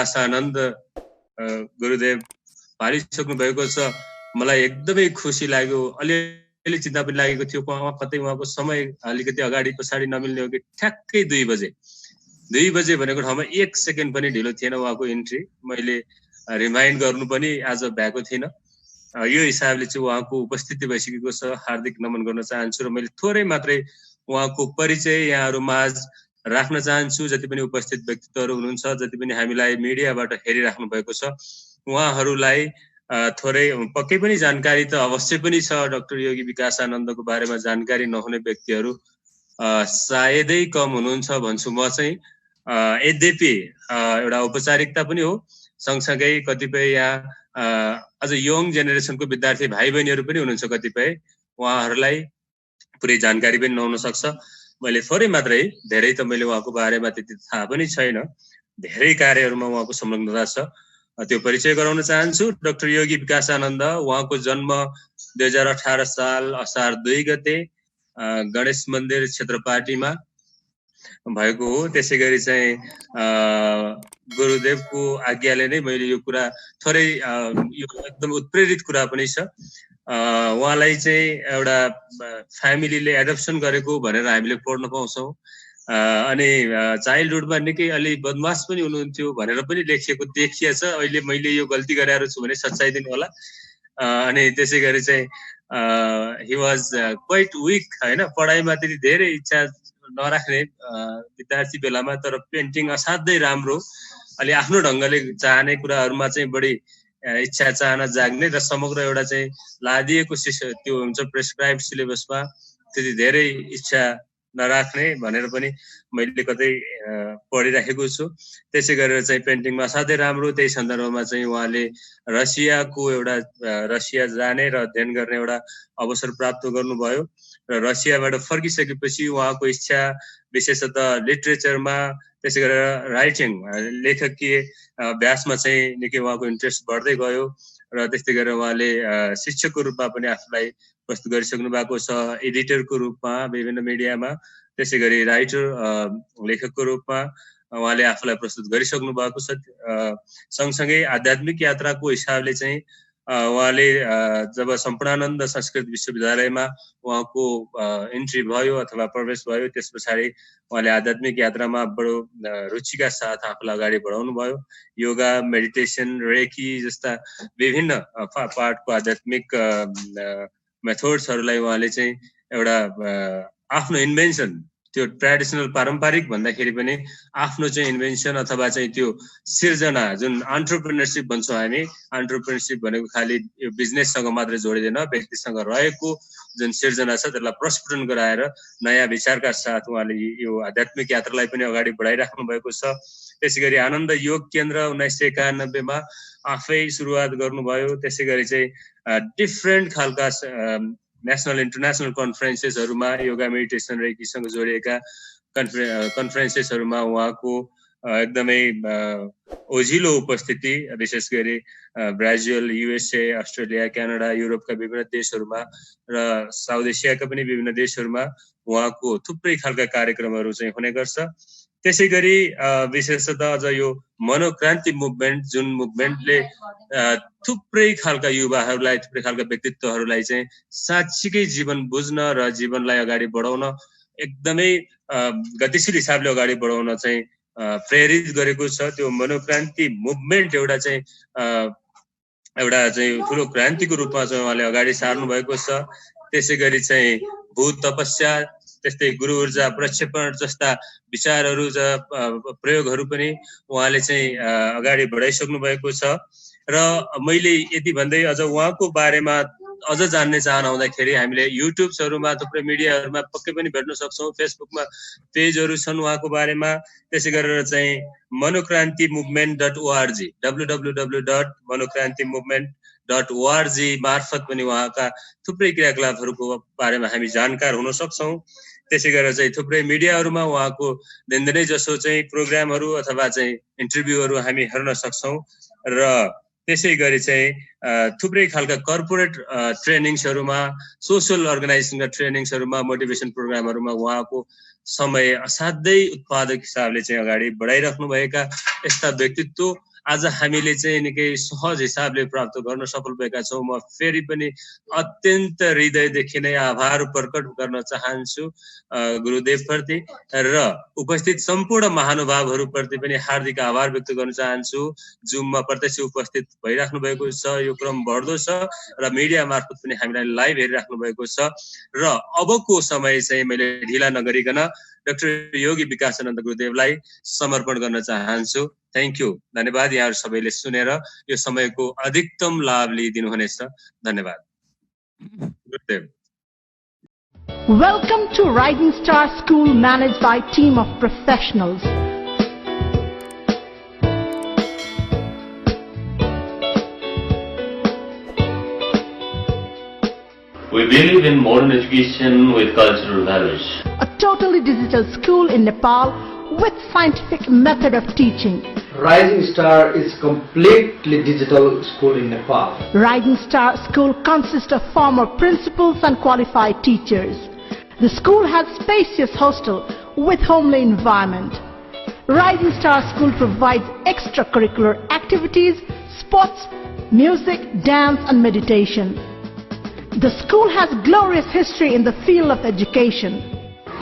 विकासानन्द गुरुदेव पालिसक्नु भएको छ। मलाई एकदमै खुसी लाग्यो। अलिअलि चिन्ता पनि लागेको थियो कतै उहाँको समय अलिकति अगाडि पछाडि नमिल्ने हो कि ठ्याक्कै 2 बजे भनेको ठाउँमा 1 सेकेन्ड पनि ढिलो थिएन उहाँको इन्ट्री। मैले रिमाइन्ड गर्नु पनि आज भ्याएको थिइनँ। यो हिसाबले चाहिँ उहाँको उपस्थिति भइसकेको छ। हार्दिक नमन गर्न चाहन्छु र मैले थोरै मात्रै उहाँको परिचय यहाँहरू माझ राख्न चाहन्छु। जति पनि उपस्थित व्यक्तित्वहरू हुनुहुन्छ, जति पनि हामीलाई मिडियाबाट हेरिराख्नु भएको छ, उहाँहरूलाई थोरै पक्कै पनि जानकारी त अवश्य पनि छ। डाक्टर योगी विकासानन्दको बारेमा जानकारी नहुने व्यक्तिहरू सायदै कम हुनुहुन्छ भन्छु म चाहिँ। यद्यपि एउटा औपचारिकता पनि हो, सँगसँगै कतिपय यहाँ अझ यङ जेनेरेसनको विद्यार्थी भाइ बहिनीहरू पनि हुनुहुन्छ कतिपय, उहाँहरूलाई पुरै जानकारी पनि नहुन सक्छ। मैले थोरै मात्रै, धेरै त मैले उहाँको बारेमा त्यति थाहा पनि छैन, धेरै कार्यहरूमा उहाँको संलग्नता छ, त्यो परिचय गराउन चाहन्छु। डाक्टर योगी विकासानन्द, उहाँको जन्म 2018 साल असार 2 गते गणेश मन्दिर क्षेत्रपाटीमा भएको हो। त्यसै गरी चाहिँ गुरुदेवको आज्ञाले नै मैले यो कुरा थोरै यो एकदम उत्प्रेरित कुरा पनि छ। उहाँलाई चाहिँ एउटा फ्यामिलीले एडप्सन गरेको भनेर हामीले पढ्न पाउँछौँ। अनि चाइल्डहुडमा निकै अलि बदमास पनि हुनुहुन्थ्यो भनेर पनि लेखिएको देखिएछ। अहिले मैले यो गल्ती गरेर छु भने सच्चाइदिनु होला। अनि त्यसै गरी चाहिँ हि वाज क्वाइट विक हैन, पढाइमा त्यति धेरै इच्छा नराख्ने विद्यार्थी बेलामा, तर पेन्टिङ असाध्यै राम्रो, अलि आफ्नो ढङ्गले चाहने कुराहरूमा चाहिँ बढी इच्छा चाहना जाग्ने र समग्र एउटा चाहिँ लादिएको त्यो हुन्छ प्रेस्क्राइब सिलेबसमा त्यति धेरै इच्छा नराख्ने भनेर पनि मैले कतै पढिराखेको छु। त्यसै गरेर चाहिँ पेन्टिङमा असाध्यै राम्रो। त्यही सन्दर्भमा चाहिँ उहाँले रसिया जाने र अध्ययन गर्ने एउटा अवसर प्राप्त गर्नुभयो र रसियाबाट फर्किसकेपछि उहाँको इच्छा विशेषतः लिटरेचरमा, त्यसै गरेर राइटिङ लेखकीय अभ्यासमा चाहिँ निकै उहाँको इन्ट्रेस्ट बढ्दै गयो र त्यस्तै गरेर उहाँले शिक्षकको रूपमा पनि आफूलाई प्रस्तुत गरिसक्नु भएको छ, एडिटरको रूपमा विभिन्न मिडियामा, त्यसै गरी राइटर लेखकको रूपमा उहाँले आफूलाई प्रस्तुत गरिसक्नु भएको छ। सँगसँगै आध्यात्मिक यात्राको हिसाबले चाहिँ उहाँले जब सम्पूर्णानन्द संस्कृत विश्वविद्यालयमा उहाँको इन्ट्री भयो अथवा प्रवेश भयो, त्यस पछाडि उहाँले आध्यात्मिक यात्रामा बडो रुचिका साथ आफूलाई अगाडि बढाउनु भयो। योगा, मेडिटेसन, रेकी जस्ता विभिन्न पार्टको आध्यात्मिक मेथड्सहरूलाई उहाँले चाहिँ एउटा आफ्नो इन्भेन्सन, त्यो ट्रेडिसनल पारम्परिक भन्दाखेरि पनि आफ्नो चाहिँ इन्भेन्सन अथवा चाहिँ त्यो सिर्जना, जुन एन्टरप्रेन्योरशिप भन्छौँ हामी। एन्टरप्रेन्योरशिप भनेको खालि यो बिजनेससँग मात्रै जोडिँदैन, व्यक्तिसँग रहेको जुन सिर्जना छ त्यसलाई प्रस्फुटन गराएर नयाँ विचारका साथ उहाँले यो आध्यात्मिक यात्रालाई पनि अगाडि बढाइराख्नु भएको छ। त्यसै गरी आनन्द योग केन्द्र 1991 मा आफै सुरुवात गर्नुभयो। त्यसै गरी चाहिँ डिफ्रेन्ट खालका नेसनल इन्टरनेसनल कन्फरेन्सेसहरूमा योगा मेडिटेसन रेकीसँग जोडिएका कन्फरेन्सेसहरूमा उहाँको एकदमै ओझिलो उपस्थिति, विशेष गरी ब्राजिल, युएसए, अस्ट्रेलिया, क्यानाडा, युरोपका विभिन्न देशहरूमा र साउथ एसियाका पनि विभिन्न देशहरूमा उहाँको थुप्रै खालका कार्यक्रमहरू चाहिँ हुने गर्छ। त्यसै गरी विशेषतः अझ यो मनोक्रान्ति मुभमेन्ट, जुन मुभमेन्टले थुप्रै खालका युवाहरूलाई, थुप्रै खालका व्यक्तित्वहरूलाई चाहिँ साँच्चीकै जीवन बुझ्न र जीवनलाई अगाडि बढाउन एकदमै गतिशील हिसाबले अगाडि बढाउन चाहिँ प्रेरित गरेको छ। त्यो मनोक्रान्ति मुभमेन्ट एउटा चाहिँ ठुलो क्रान्तिको रूपमा चाहिँ उहाँले अगाडि सार्नु भएको छ। त्यसै गरी चाहिँ भूत तपस्या, त्यस्तै गुरु ऊर्जा प्रक्षेपण जस्ता विचारहरू प्रयोगहरू पनि उहाँले चाहिँ अगाडि बढाइसक्नु भएको छ। र मैले यति भन्दै अझ उहाँको बारेमा अझ जान्ने चाहना हुँदाखेरि हामीले युट्युब्सहरूमा, थुप्रै मिडियाहरूमा पक्कै पनि भेट्न सक्छौँ। फेसबुकमा पेजहरू छन् उहाँको बारेमा। त्यसै गरेर चाहिँ मनोक्रान्तिमुभमेन्ट.org www.मनोक्रान्तिमुभमेन्ट.org मार्फत पनि उहाँका थुप्रै क्रियाकलापहरूको बारेमा हामी जानकार हुन सक्छौँ। त्यसै गरेर चाहिँ थुप्रै मिडियाहरूमा उहाँको दिनदिनै जसो चाहिँ प्रोग्रामहरू अथवा चाहिँ इन्टरभ्यूहरू हामी हेर्न सक्छौँ। र त्यसै गरी चाहिँ थुप्रै खालका कर्पोरेट ट्रेनिङ्सहरूमा, सोसल अर्गनाइजेसनका ट्रेनिङ्सहरूमा, मोटिभेसन प्रोग्रामहरूमा उहाँको समय असाध्यै उत्पादक हिसाबले चाहिँ अगाडि बढाइराख्नु भएका यस्ता व्यक्तित्व आज हामीले चाहिँ निकै सहज हिसाबले प्राप्त गर्न सफल भएका छौँ। म फेरि पनि अत्यन्त हृदयदेखि नै आभार प्रकट गर्न चाहन्छु गुरुदेवप्रति र उपस्थित सम्पूर्ण महानुभावहरूप्रति पनि हार्दिक आभार व्यक्त गर्न चाहन्छु। जुममा प्रत्यक्ष उपस्थित भइराख्नु भएको छ, यो क्रम बढ्दो छ र मिडिया मार्फत पनि हामीलाई लाइभ हेरिराख्नु भएको छ र अबको समय चाहिँ मैले ढिला नगरिकन डाक्टर योगी विकासानन्द गुरुदेवलाई समर्पण गर्न चाहन्छु। थ्याङ्क यू, धन्यवाद। यहाँहरू सबैले सुनेर यो समयको अधिकतम लाभ लिइदिनु हुनेछ। धन्यवाद गुरुदेव। Welcome to Rising Star School, managed by a team of professionals. We believe in modern education with cultural values. A totally digital school in Nepal with scientific method of teaching. Rising Star is completely digital school in Nepal. Rising Star School consists of former principals and qualified teachers. The school has spacious hostel with homely environment. Rising Star School provides extracurricular activities, sports, music, dance and meditation. The school has glorious history in the field of education.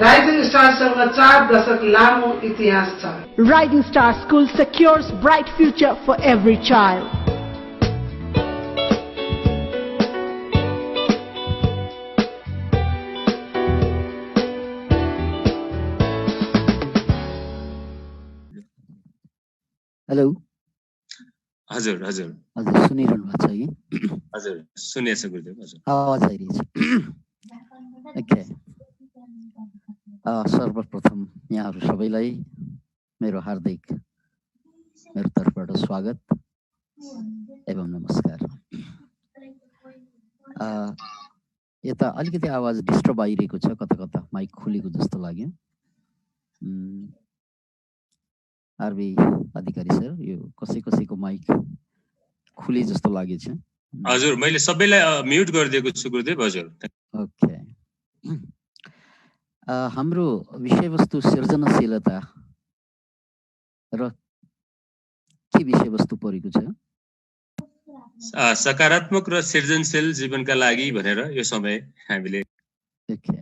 Rising Star सँग 4 दशक लामो इतिहास छ। Rising Star School secures bright future for every child. Hello हजुर हजुर हजुर सुनिरहनु भएको छ कि? हजुर सुनेछ गुरुदेव। हजुर आवाज आइरहेछ। ओके, सर्वप्रथम यहाँहरू सबैलाई मेरो हार्दिक मेरो तर्फबाट स्वागत एवं नमस्कार। यता अलिकति आवाज डिस्टर्ब आइरहेको छ, कता कता माइक खुलेको जस्तो लाग्यो। आरबी अधिकारी सर, यो कसैको माइक खुले जस्तो लागेछ। हजुर मैले सबैलाई म्युट गरिदिएको छु गुरुदेव। हजुर ओके, हाम्रो विषयवस्तु सृजनशीलता र के विषयवस्तु परेको छ? सकारात्मक र सृजनशील जीवनका लागि भनेर यो समय हामीले। ओके,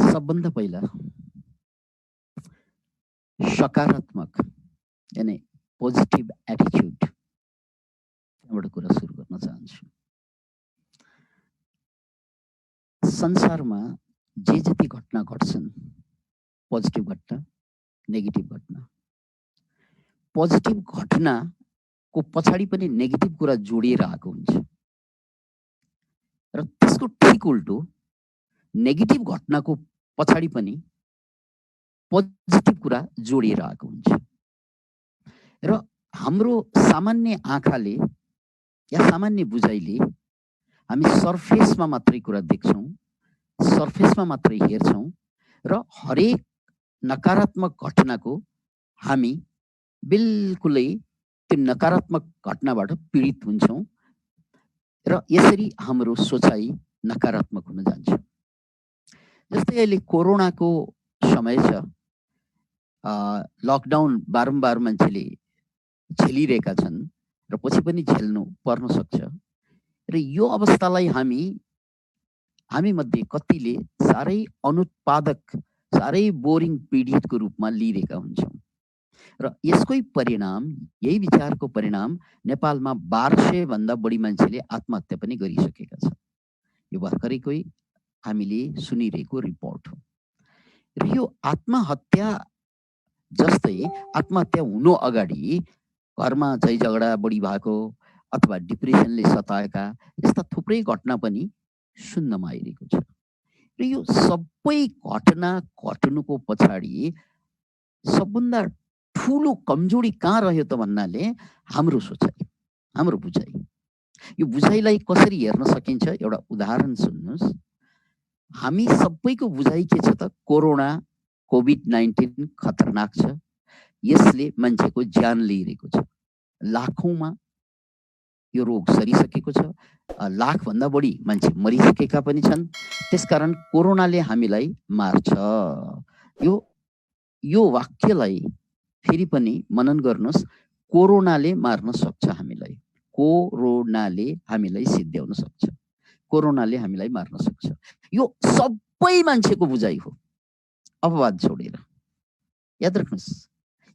सबभन्दा पहिला सकारात्मक यानी पोजिटिभ एटिट्युड बाट कुरा सुरु गर्न चाहन्छु। संसारमा जे जति घटना घट्छन्, पोजिटिभ घटना, नेगेटिभ घटना, पोजिटिभ घटनाको पछाडि पनि नेगेटिभ कुरा जोडिएर आएको हुन्छ र त्यसको ठिक उल्टो नेगेटिभ घटनाको पछाडि पनि पोजिटिभ कुरा जोडिएर आएको हुन्छ र हाम्रो सामान्य आँखाले या सामान्य बुझाइले हामी सर्फेसमा मात्रै कुरा देख्छौँ, सर्फेसमा मात्रै हेर्छौँ र हरेक नकारात्मक घटनाको हामी बिल्कुलै त्यो नकारात्मक घटनाबाट पीडित हुन्छौँ र यसरी हाम्रो सोचाइ नकारात्मक हुन जान्छ। जस्तै अहिले कोरोनाको समय छ, लकडाउन बारम्बार मान्छेले झेलिरहेका छन् र पछि पनि झेल्नु पर्न सक्छ र यो अवस्थालाई हामी मध्ये कतिले साह्रै अनुत्पादक, साह्रै बोरिङ पीडितको रूपमा लिइरहेका हुन्छौँ र यसकै परिणाम, यही विचारको परिणाम नेपालमा 1200 भन्दा बढी मान्छेले आत्महत्या पनि गरिसकेका छन्। यो भर्खरैकै हामीले सुनिरहेको रिपोर्ट हो र यो आत्महत्या जस्तै आत्महत्या हुनु अगाडि घरमा झै झगडा बढी भएको अथवा डिप्रेसनले सताएका यस्ता थुप्रै घटना पनि सुन्नमा आइरहेको छ र यो सबै घटना घट्नुको पछाडि सबभन्दा ठुलो कमजोरी कहाँ रह्यो त भन्नाले हाम्रो सोचाइ, हाम्रो बुझाइ। यो बुझाइलाई कसरी हेर्न सकिन्छ? एउटा उदाहरण सुन्नुहोस्। हामी सबैको बुझाइ के छ त? कोरोना कोभिड-19 खतरनाक छ, यसले मान्छेको ज्यान लिइरहेको छ, लाखौंमा यो रोग सरिसकेको छ, लाख भन्दा बढी मान्छे मरिसकेका पनि छन्। त्यसकारण कोरोनाले हामीलाई मार्छ। यो वाक्यलाई फेरि पनि मनन गर्नुहोस्, कोरोनाले मार्न सक्छ हामीलाई, कोरोनाले हामीलाई सिद्ध्याउन सक्छ, कोरोनाले हामीलाई मार्न सक्छ। यो सबै मान्छेको बुझाइ हो, अपवाद छोडेर। याद राख्नुहोस्,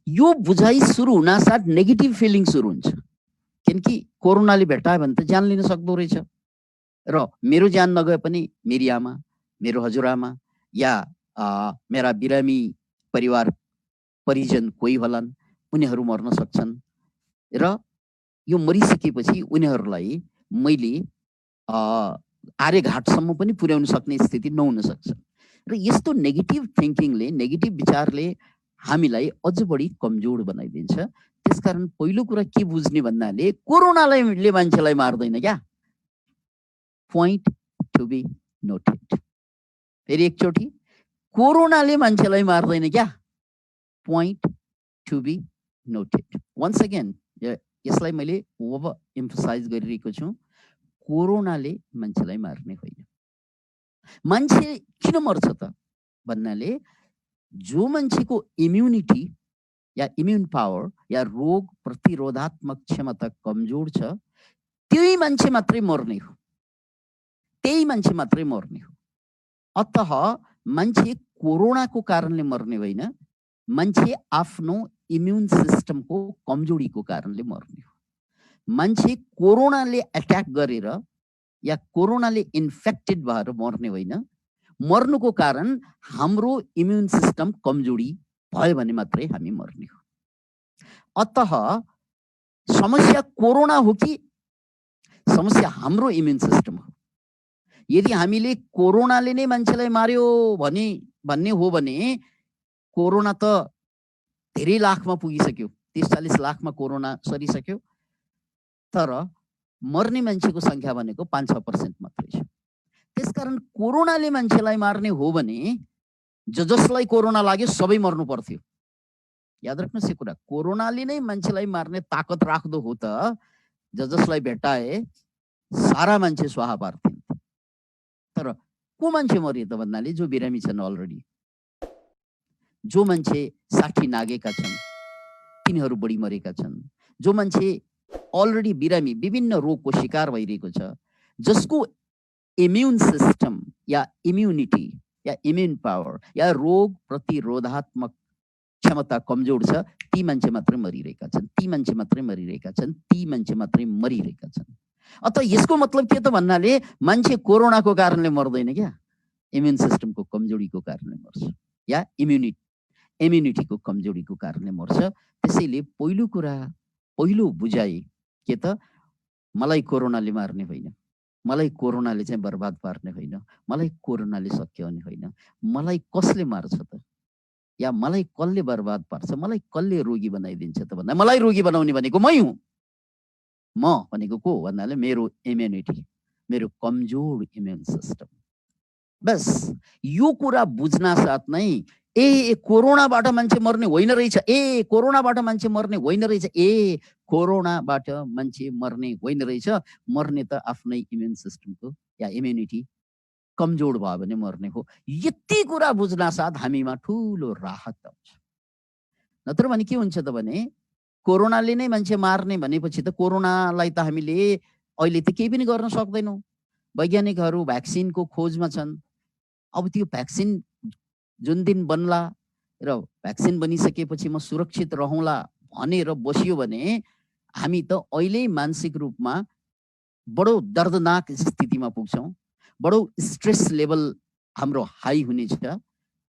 यो बुझाइ सुरु हुनासाथ नेगेटिभ फिलिङ सुरु हुन्छ, किनकि कोरोनाले भेटायो भने त ज्यान लिन सक्दो रहेछ, र मेरो ज्यान नगए पनि मेरी आमा, मेरो हजुरआमा या मेरा बिरामी परिवार परिजन कोही होलान्, उनीहरू मर्न सक्छन्, र यो मरिसकेपछि उनीहरूलाई मैले आर्यघाटसम्म पनि पुर्याउन सक्ने स्थिति नहुन सक्छ। र यस्तो नेगेटिभ थिङ्किङले, नेगेटिभ विचारले हामीलाई अझ बढी कमजोर बनाइदिन्छ। त्यसकारण पहिलो कुरा के बुझ्ने भन्नाले कोरोनाले मान्छेलाई मार्दैन क्या, पोइन्ट टु बी नोटेड। फेरि एकचोटि, कोरोनाले मान्छेलाई मार्दैन क्या, point to be noted. Once again यसलाई मैले ओभर एम्फसाइज गरिरहेको छु, कोरोनाले मान्छेलाई मार्ने होइन। मान्छे किन मर्छ त भन्नाले जो मान्छेको इम्युनिटी या इम्युन पावर या रोग प्रतिरोधात्मक क्षमता कमजोर छ, त्यही मान्छे मात्रै मर्ने हो, त्यही मान्छे मात्रै मर्ने हो। अतः मान्छे कोरोनाको कारणले मर्ने होइन, मान्छे आफ्नो इम्युन सिस्टमको कमजोरीको कारणले मर्ने हो। मान्छे कोरोनाले एट्याक गरेर या कोरोनाले इन्फेक्टेड भएर मर्ने होइन, मर्नुको कारण हाम्रो इम्युन सिस्टम कमजोरी भयो भने मात्रै हामी मर्ने हो। अतः समस्या कोरोना हो कि समस्या हाम्रो इम्युन सिस्टम हो? यदि हामीले कोरोनाले नै मान्छेलाई मार्यो भन्ने हो भने कोरोना त धेरै लाखमा पुगिसक्यो, 30-40 लाखमा कोरोना सरिसक्यो, तर मर्ने मान्छेको संख्या भनेको 5-6% मात्रै छ। त्यसकारण कोरोनाले मान्छेलाई मार्ने हो भने जसलाई कोरोना लाग्यो सबै मर्नु पर्थ्यो। याद राख्नुहोस् यो कुरा, कोरोनाले नै मान्छेलाई मार्ने ताकत राख्दो हो त जसलाई भेटाए सारा मान्छे स्वाहा पार्थिन्। तर को मान्छे मर्यो त भन्नाले जो बिरामी छन् अलरेडी, जो मान्छे 60 नागेका छन् तिनीहरू बढी मरेका छन्, जो मान्छे अलरेडी बिरामी विभिन्न रोगको शिकार भइरहेको छ, जसको इम्युन सिस्टम या इम्युनिटी या इम्युन पावर या रोग प्रतिरोधात्मक क्षमता कमजोर छ, ती मान्छे मात्रै मरिरहेका छन्, ती मान्छे मात्रै मरिरहेका छन्, ती मान्छे मात्रै मरिरहेका छन्। अत यसको मतलब के त भन्नाले मान्छे कोरोनाको कारणले मर्दैन क्या, इम्युन सिस्टमको कमजोरीको कारणले मर्छ या इम्युनिटीको कमजोरीको कारणले मर्छ। त्यसैले पहिलो बुझाइ के त, मलाई कोरोनाले मार्ने होइन, मलाई कोरोनाले चाहिँ बर्बाद पार्ने होइन, मलाई कोरोनाले सच्याउने होइन, मलाई कसले मार्छ त या मलाई कसले बर्बाद पार्छ, मलाई कसले रोगी बनाइदिन्छ त भन्दा मलाई रोगी बनाउने भनेको मै हुँ। म भनेको को भन्नाले मेरो इम्युनिटी, मेरो कमजोर इम्युन सिस्टम। बस यो कुरा बुझ्न साथ नै कोरोनाबाट मान्छे मर्ने होइन रहेछ, कोरोनाबाट मान्छे मर्ने होइन रहेछ, कोरोनाबाट मान्छे मर्ने होइन रहेछ, मर्ने त आफ्नै इम्युन सिस्टमको या इम्युनिटी कमजोर भयो भने मर्ने हो। यति कुरा बुझ्न साथ हामीमा ठुलो राहत आउँछ। नत्र भने के हुन्छ त भने कोरोनाले नै मान्छे मार्ने भनेपछि त कोरोनालाई त हामीले अहिले त केही पनि गर्न सक्दैनौँ। वैज्ञानिकहरू भ्याक्सिनको खोजमा छन्। अब त्यो भ्याक्सिन जुन दिन बन्ला र भ्याक्सिन बनिसकेपछि म सुरक्षित रहौँला भनेर बसियो भने हामी त अहिले मानसिक रूपमा बडो दर्दनाक स्थितिमा पुग्छौँ, बडो स्ट्रेस लेभल हाम्रो हाई हुनेछ।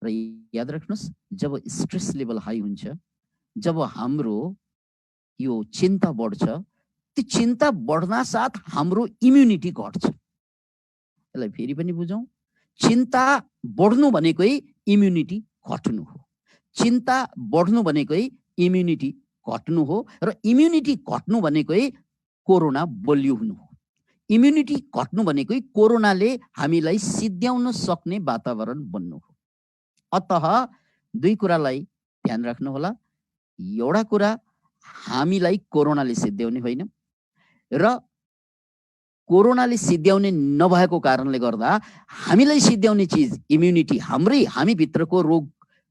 र याद राख्नुहोस्, जब स्ट्रेस लेभल हाई हुन्छ, जब हाम्रो यो चिन्ता बढ्छ, त्यो चिन्ता बढ्न साथ हाम्रो इम्युनिटी घट्छ। यसलाई फेरि पनि बुझौँ, चिन्ता बढ्नु भनेकै इम्युनिटी घट्नु हो, चिन्ता बढ्नु भनेकै इम्युनिटी घट्नु हो, र इम्युनिटी घट्नु भनेकै कोरोना बलियो हुनु हो। इम्युनिटी घट्नु भनेकै कोरोनाले हामीलाई सिद्ध्याउन सक्ने वातावरण बन्नु हो। अतः दुई कुरालाई ध्यान राख्नु होला। एउटा कुरा, हामीलाई कोरोनाले सिद्ध्याउने होइन, र कोरोनाले सिद्ध्याउने नभएको कारणले गर्दा हामीलाई सिद्ध्याउने चिज इम्युनिटी, हामी भित्रको रोग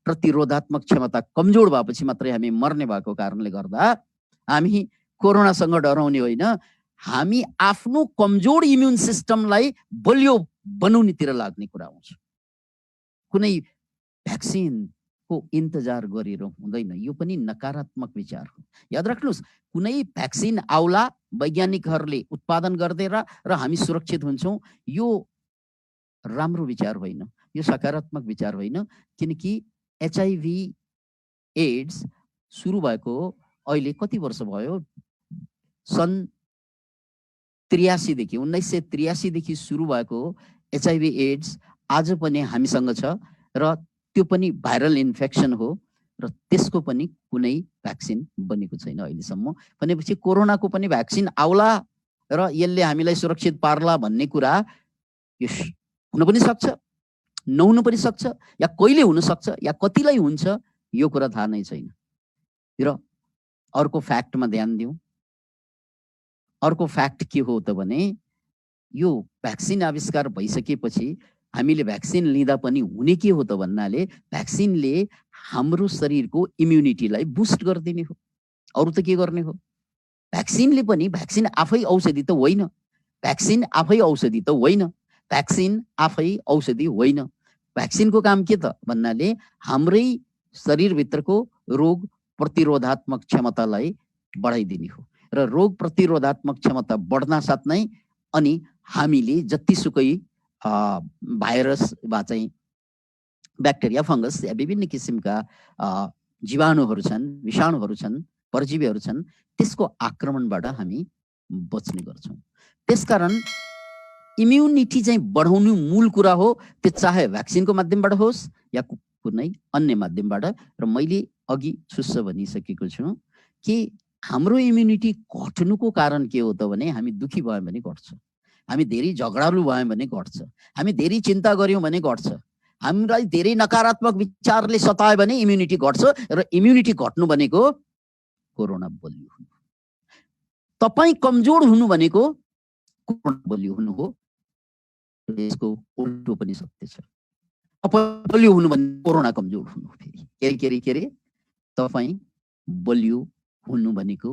प्रतिरोधात्मक क्षमता कमजोर भएपछि मात्रै हामी मर्ने भएको कारणले गर्दा हामी कोरोनासँग डराउने होइन, हामी आफ्नो कमजोर इम्युन सिस्टमलाई बलियो बनाउनेतिर लाग्ने कुरा आउँछ। कुनै भ्याक्सिनको इन्तजार गरेर हुँदैन, यो पनि नकारात्मक विचार हो। याद राख्नुहोस्, कुनै भ्याक्सिन आउला, वैज्ञानिकहरूले उत्पादन गरिदिएर र हामी सुरक्षित हुन्छौँ, यो राम्रो विचार होइन, यो सकारात्मक विचार होइन। किनकि HIV एड्स सुरु भएको अहिले कति वर्ष भयो? सन् 1983 देखि सुरु भएको HIV एड्स आज पनि हामीसँग छ र त्यो पनि भाइरल इन्फेक्सन हो र त्यसको पनि कुनै भ्याक्सिन बनेको छैन अहिलेसम्म। भनेपछि कोरोनाको पनि भ्याक्सिन आउला र यसले हामीलाई सुरक्षित पार्ला भन्ने कुरा यो हुन पनि सक्छ, नहुन पनि सक्छ, या कहिले हुन सक्छ या कतिलाई हुन्छ यो कुरा थाहा नै छैन। र अर्को फ्याक्टमा ध्यान दिउँ। अर्को फ्याक्ट के हो त भने यो भ्याक्सिन आविष्कार भइसकेपछि हामीले भ्याक्सिन लिँदा पनि हुने के हो त भन्नाले भ्याक्सिनले हाम्रो शरीरको इम्युनिटीलाई बुस्ट गरिदिने हो, अरू त के गर्ने हो? भ्याक्सिनले पनि, भ्याक्सिन आफै औषधि त होइन, भ्याक्सिन आफै औषधि त होइन, भ्याक्सिन आफै औषधि होइन। भ्याक्सिनको काम के त भन्नाले हाम्रै शरीरभित्रको रोग प्रतिरोधात्मक क्षमतालाई बढाइदिने हो र रोग प्रतिरोधात्मक क्षमता बढ्न साथ नै अनि हामीले जतिसुकै भाइरस वा चाहिँ ब्याक्टेरिया, फंगस या विभिन्न किसिमका जीवाणुहरू छन्, विषाणुहरू छन्, परजीवीहरू छन्, त्यसको आक्रमणबाट हामी बच्ने गर्छौँ। त्यसकारण इम्युनिटी चाहिँ बढाउनु मूल कुरा हो, त्यो चाहे भ्याक्सिनको माध्यमबाट होस् या कुनै अन्य माध्यमबाट। र मैले अघि सुस्स भनिसकेको छु कि हाम्रो इम्युनिटी घट्नुको कारण के हो त भने हामी दुखी भयौँ भने घट्छ, हामी धेरै झगडालु भयौँ भने घट्छ, हामी धेरै चिन्ता गऱ्यौँ भने घट्छ, हामीलाई धेरै नकारात्मक विचारले सतायो भने इम्युनिटी घट्छ। र इम्युनिटी घट्नु भनेको कोरोना बलियो हुनु, तपाईँ कमजोर हुनु भनेको कोरोना बलियो हुनु हो। यसको उल्टो पनि सत्य छ, तपाईँ बलियो हुनु भने कोरोना कमजोर हुनु। फेरि के अरे तपाईँ बलियो हुनु भनेको,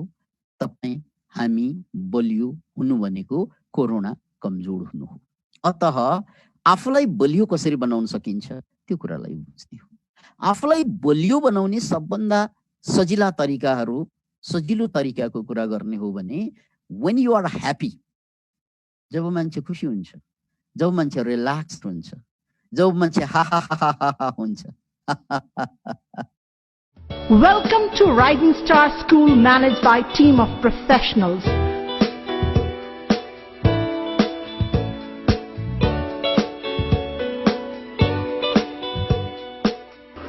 तपाईँ हामी बलियो हुनु भनेको कोरोना कमजोर हुनु हो। अतः आफूलाई बलियो कसरी बनाउन सकिन्छ त्यो कुरालाई बुझ्ने हो। आफूलाई बलियो बनाउने सबभन्दा सजिलो तरिकाको कुरा गर्ने हो भने when you are happy, जब मान्छे खुसी हुन्छ, जब मान्छे रिल्याक्स्ड हुन्छ, जब मान्छे हा हा हा हा हा हुन्छ। Welcome to Rising Star School, managed by a team of professionals.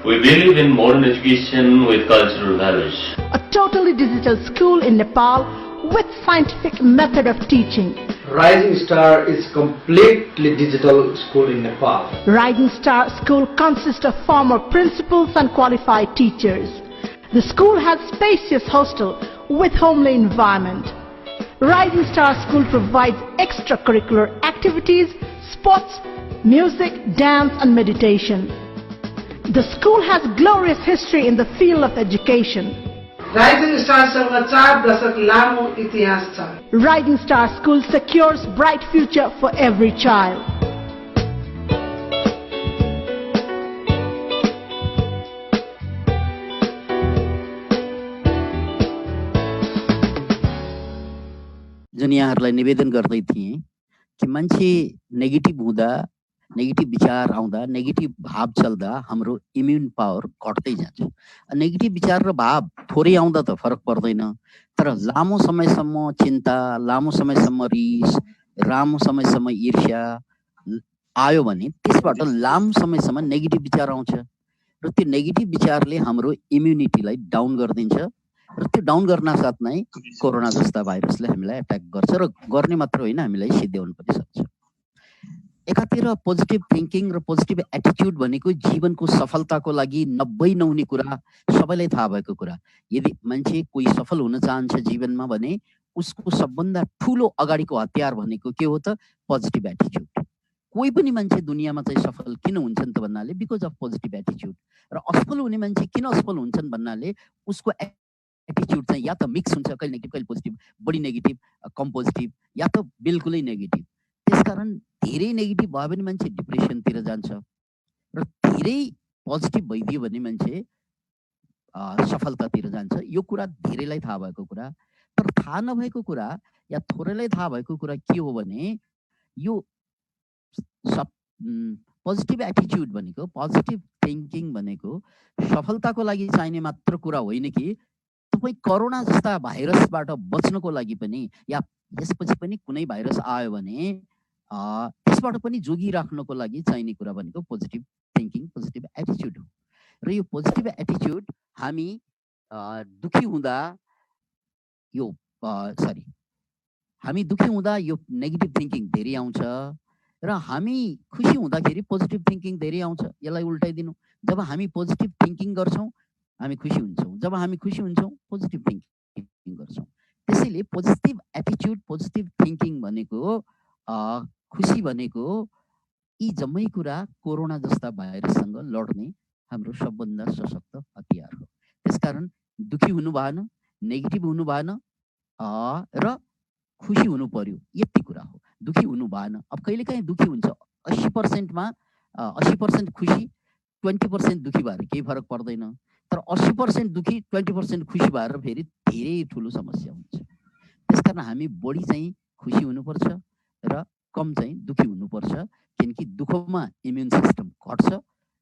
We believe in modern education with cultural values. A totally digital school in Nepal with scientific method of teaching. Rising Star is completely digital school in Nepal. Rising Star School consists of former principals and qualified teachers. The school has spacious hostel with homely environment. Rising Star School provides extracurricular activities, sports, music, dance and meditation. The school has glorious history in the field of education. Rising स्टारसँग 4 दशक लामो इतिहास छ। Rising Star School secures bright future for every child. जुन यहाँहरूलाई निवेदन गर्दै थिएँ कि मान्छे नेगेटिभ हुँदा, नेगेटिभ विचार आउँदा, नेगेटिभ भाव चल्दा हाम्रो इम्युन पावर घट्दै जान्छ। नेगेटिभ विचार र भाव थोरै आउँदा त फरक पर्दैन, तर लामो समयसम्म चिन्ता, लामो समयसम्म रिस, लामो समयसम्म ईर्ष्या आयो भने त्यसबाट लामो समयसम्म नेगेटिभ विचार आउँछ र त्यो नेगेटिभ विचारले हाम्रो इम्युनिटीलाई डाउन गरिदिन्छ र त्यो डाउन गर्न साथ नै कोरोना जस्ता भाइरसले हामीलाई एट्याक गर्छ र गर्ने मात्र होइन हामीलाई सिध्याउन पनि सक्छ। एकातिर पोजिटिभ थिङ्किङ र पोजिटिभ एटिट्युड भनेको जीवनको सफलताको लागि नहुने कुरा, सबैलाई थाहा भएको कुरा। यदि मान्छे कोही सफल हुन चाहन्छ जीवनमा भने उसको सबभन्दा ठुलो अगाडिको हतियार भनेको के हो त? Positive attitude. कोही पनि मान्छे दुनियाँमा चाहिँ सफल किन हुन्छन् त भन्नाले बिकज अफ पोजिटिभ एटिच्युड। र असफल हुने मान्छे किन असफल हुन्छन् भन्नाले उसको एटिच्युड चाहिँ या त मिक्स हुन्छ, कहिले नेगेटिभ कहिले पोजिटिभ, बढी नेगेटिभ कम पोजिटिभ, या त बिल्कुलै नेगेटिभ। त्यसकारण धेरै नेगेटिभ भयो भने मान्छे डिप्रेसनतिर जान्छ र धेरै पोजिटिभ भइदियो भने मान्छे सफलतातिर जान्छ। यो कुरा धेरैलाई थाहा भएको कुरा। तर थाहा नभएको कुरा या थोरैलाई थाहा भएको कुरा के हो भने यो पोजिटिभ एटिच्युड भनेको, पोजिटिभ थिङ्किङ भनेको सफलताको लागि चाहिने मात्र कुरा होइन कि तपाईँ कोरोना जस्ता भाइरसबाट बच्नको लागि पनि या यसपछि पनि कुनै भाइरस आयो भने त्यसबाट पनि जोगिराख्नको लागि चाहिने कुरा भनेको पोजिटिभ थिङ्किङ, पोजिटिभ एटिच्युड हो। र यो पोजिटिभ एटिच्युड हामी दुखी हुँदा हामी दुखी हुँदा यो नेगेटिभ थिङ्किङ धेरै आउँछ र हामी खुसी हुँदाखेरि पोजिटिभ थिङ्किङ धेरै आउँछ। यसलाई उल्टाइदिनु, जब हामी पोजिटिभ थिङ्किङ गर्छौँ हामी खुसी हुन्छौँ, जब हामी खुसी हुन्छौँ पोजिटिभ थिङ्किङ गर्छौँ। त्यसैले पोजिटिभ एटिच्युड, पोजिटिभ थिङ्किङ भनेको, खुसी भनेको यी जम्मै कुरा कोरोना जस्ता भाइरससँग लड्ने हाम्रो सबभन्दा सशक्त हतियार हो। त्यसकारण दुखी हुनु भएन, नेगेटिभ हुनु भएन र खुसी हुनु पर्यो, यति कुरा हो। दुखी हुनु भएन। अब कहिलेकाहीँ दुखी हुन्छ, 80%मा 80% खुसी 20% दुखी भएर केही फरक पर्दैन। तर 80% दुखी 20% खुसी भएर फेरि धेरै ठुलो समस्या हुन्छ। त्यसकारण हामी बढी चाहिँ खुसी हुनुपर्छ र कम चाहिँ दुखी हुनुपर्छ, किनकि दुःखमा इम्युन सिस्टम घट्छ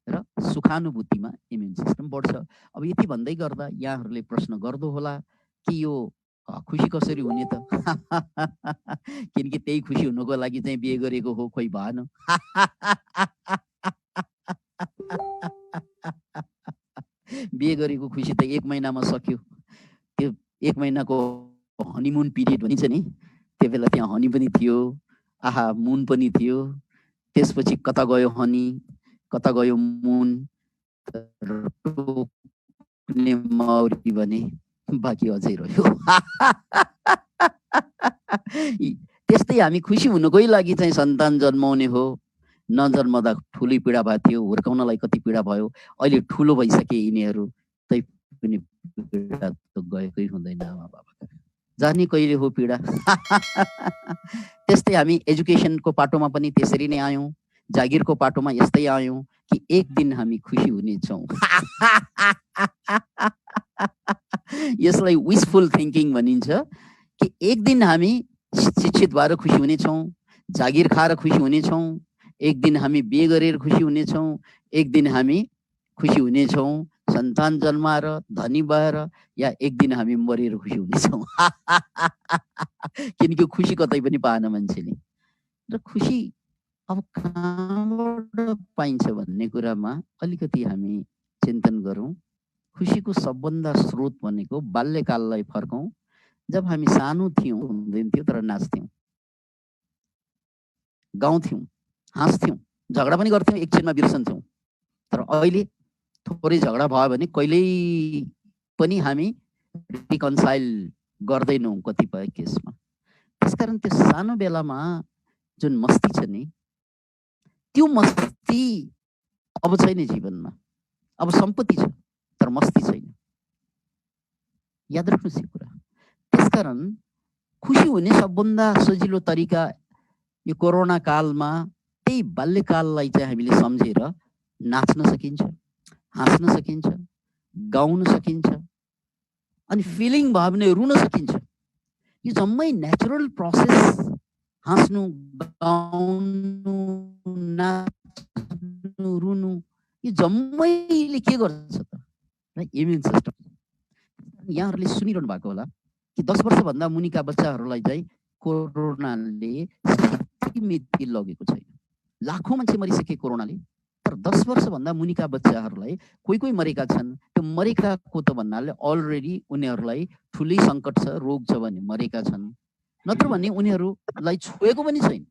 र सुखानुभूतिमा इम्युन सिस्टम बढ्छ। अब यति भन्दै गर्दा यहाँहरूले प्रश्न गर्दो होला कि यो खुसी कसरी हुने त किनकि त्यही खुसी हुनुको लागि चाहिँ बिहे गरेको हो, खोइ भएन। बिहे गरेको खुसी त 1 महिनामा सक्यो। त्यो 1 महिनाको हनीमुन पिरियड भनिन्छ नि, त्यो बेला त्यहाँ हनी पनि थियो, आहा मुन पनि थियो। त्यसपछि कता गयो हनी, कता गयो मुन, मौरी भने बाँकी अझै रह्यो। त्यस्तै हामी खुसी हुनुकै लागि चाहिँ सन्तान जन्माउने हो। नजन्मदा ठुलै पीडा भएको थियो, हुर्काउनलाई कति पीडा भयो। अहिले ठुलो भइसके यिनीहरू, तै पनि पीडा त गएकै हुँदैन आमा बाबाका, जाने कहिले हो पीडा। त्यस्तै हामी एजुकेसनको पाटोमा पनि त्यसरी नै आयौँ, जागिरको पाटोमा यस्तै आयौँ कि एक दिन हामी खुसी हुनेछौँ। यसलाई विशफुल थिङ्किङ भनिन्छ कि एक दिन हामी शिक्षित भएर खुसी हुनेछौँ, जागिर खाएर खुसी हुनेछौँ, एक दिन हामी बिहे गरेर खुसी हुनेछौँ, एक दिन हामी खुसी हुनेछौँ सन्तान जन्माएर धनी भएर, या एक दिन हामी मरेर खुसी हुनेछौँ। किनकि खुसी कतै पनि पाएन मान्छेले। र खुसी अब कहाँबाट पाइन्छ भन्ने कुरामा अलिकति हामी चिन्तन गरौँ। खुसीको सबभन्दा स्रोत भनेको बाल्यकाललाई फर्कौँ। जब हामी सानो थियौँ, हुँदैन थियो तर नाच्थ्यौँ, गाउँथ्यौँ, हाँस्थ्यौँ, झगडा पनि गर्थ्यौँ, एकछिनमा बिर्सन्थ्यौँ। तर अहिले थोरै झगडा भयो भने कहिल्यै पनि हामी रिकन्साइल गर्दैनौँ कतिपय केसमा। त्यसकारण त्यो सानो बेलामा जुन मस्ती छ नि, त्यो मस्ती अब छैन जीवनमा। अब सम्पत्ति छ तर मस्ती छैन, याद राख्नुहोस् यो कुरा। त्यसकारण खुसी हुने सबभन्दा सजिलो तरिका यो कोरोना कालमा त्यही बाल्यकाललाई चाहिँ हामीले सम्झेर नाच्न सकिन्छ, हाँस्न सकिन्छ, गाउन सकिन्छ, अनि फिलिङ भयो भने रुन सकिन्छ। यो जम्मै नेचुरल प्रोसेस, हाँस्नु, गाउनु, नाच्नु, रुनु, यो जम्मैले के गर्छ त? Immune system. यहाँहरूले सुनिरहनु भएको होला कि 10 वर्षभन्दा मुनिका बच्चाहरूलाई चाहिँ कोरोनाले मिति लगेको छैन। लाखौँ मान्छे मरिसके कोरोनाले, तर 10 वर्षभन्दा मुनिका बच्चाहरूलाई कोही कोही मरेका छन्। त्यो मरेकाको त भन्नाले अलरेडी उनीहरूलाई ठुलै सङ्कट छ, रोग छ भने मरेका छन्, नत्र भने उनीहरूलाई छोएको पनि छैन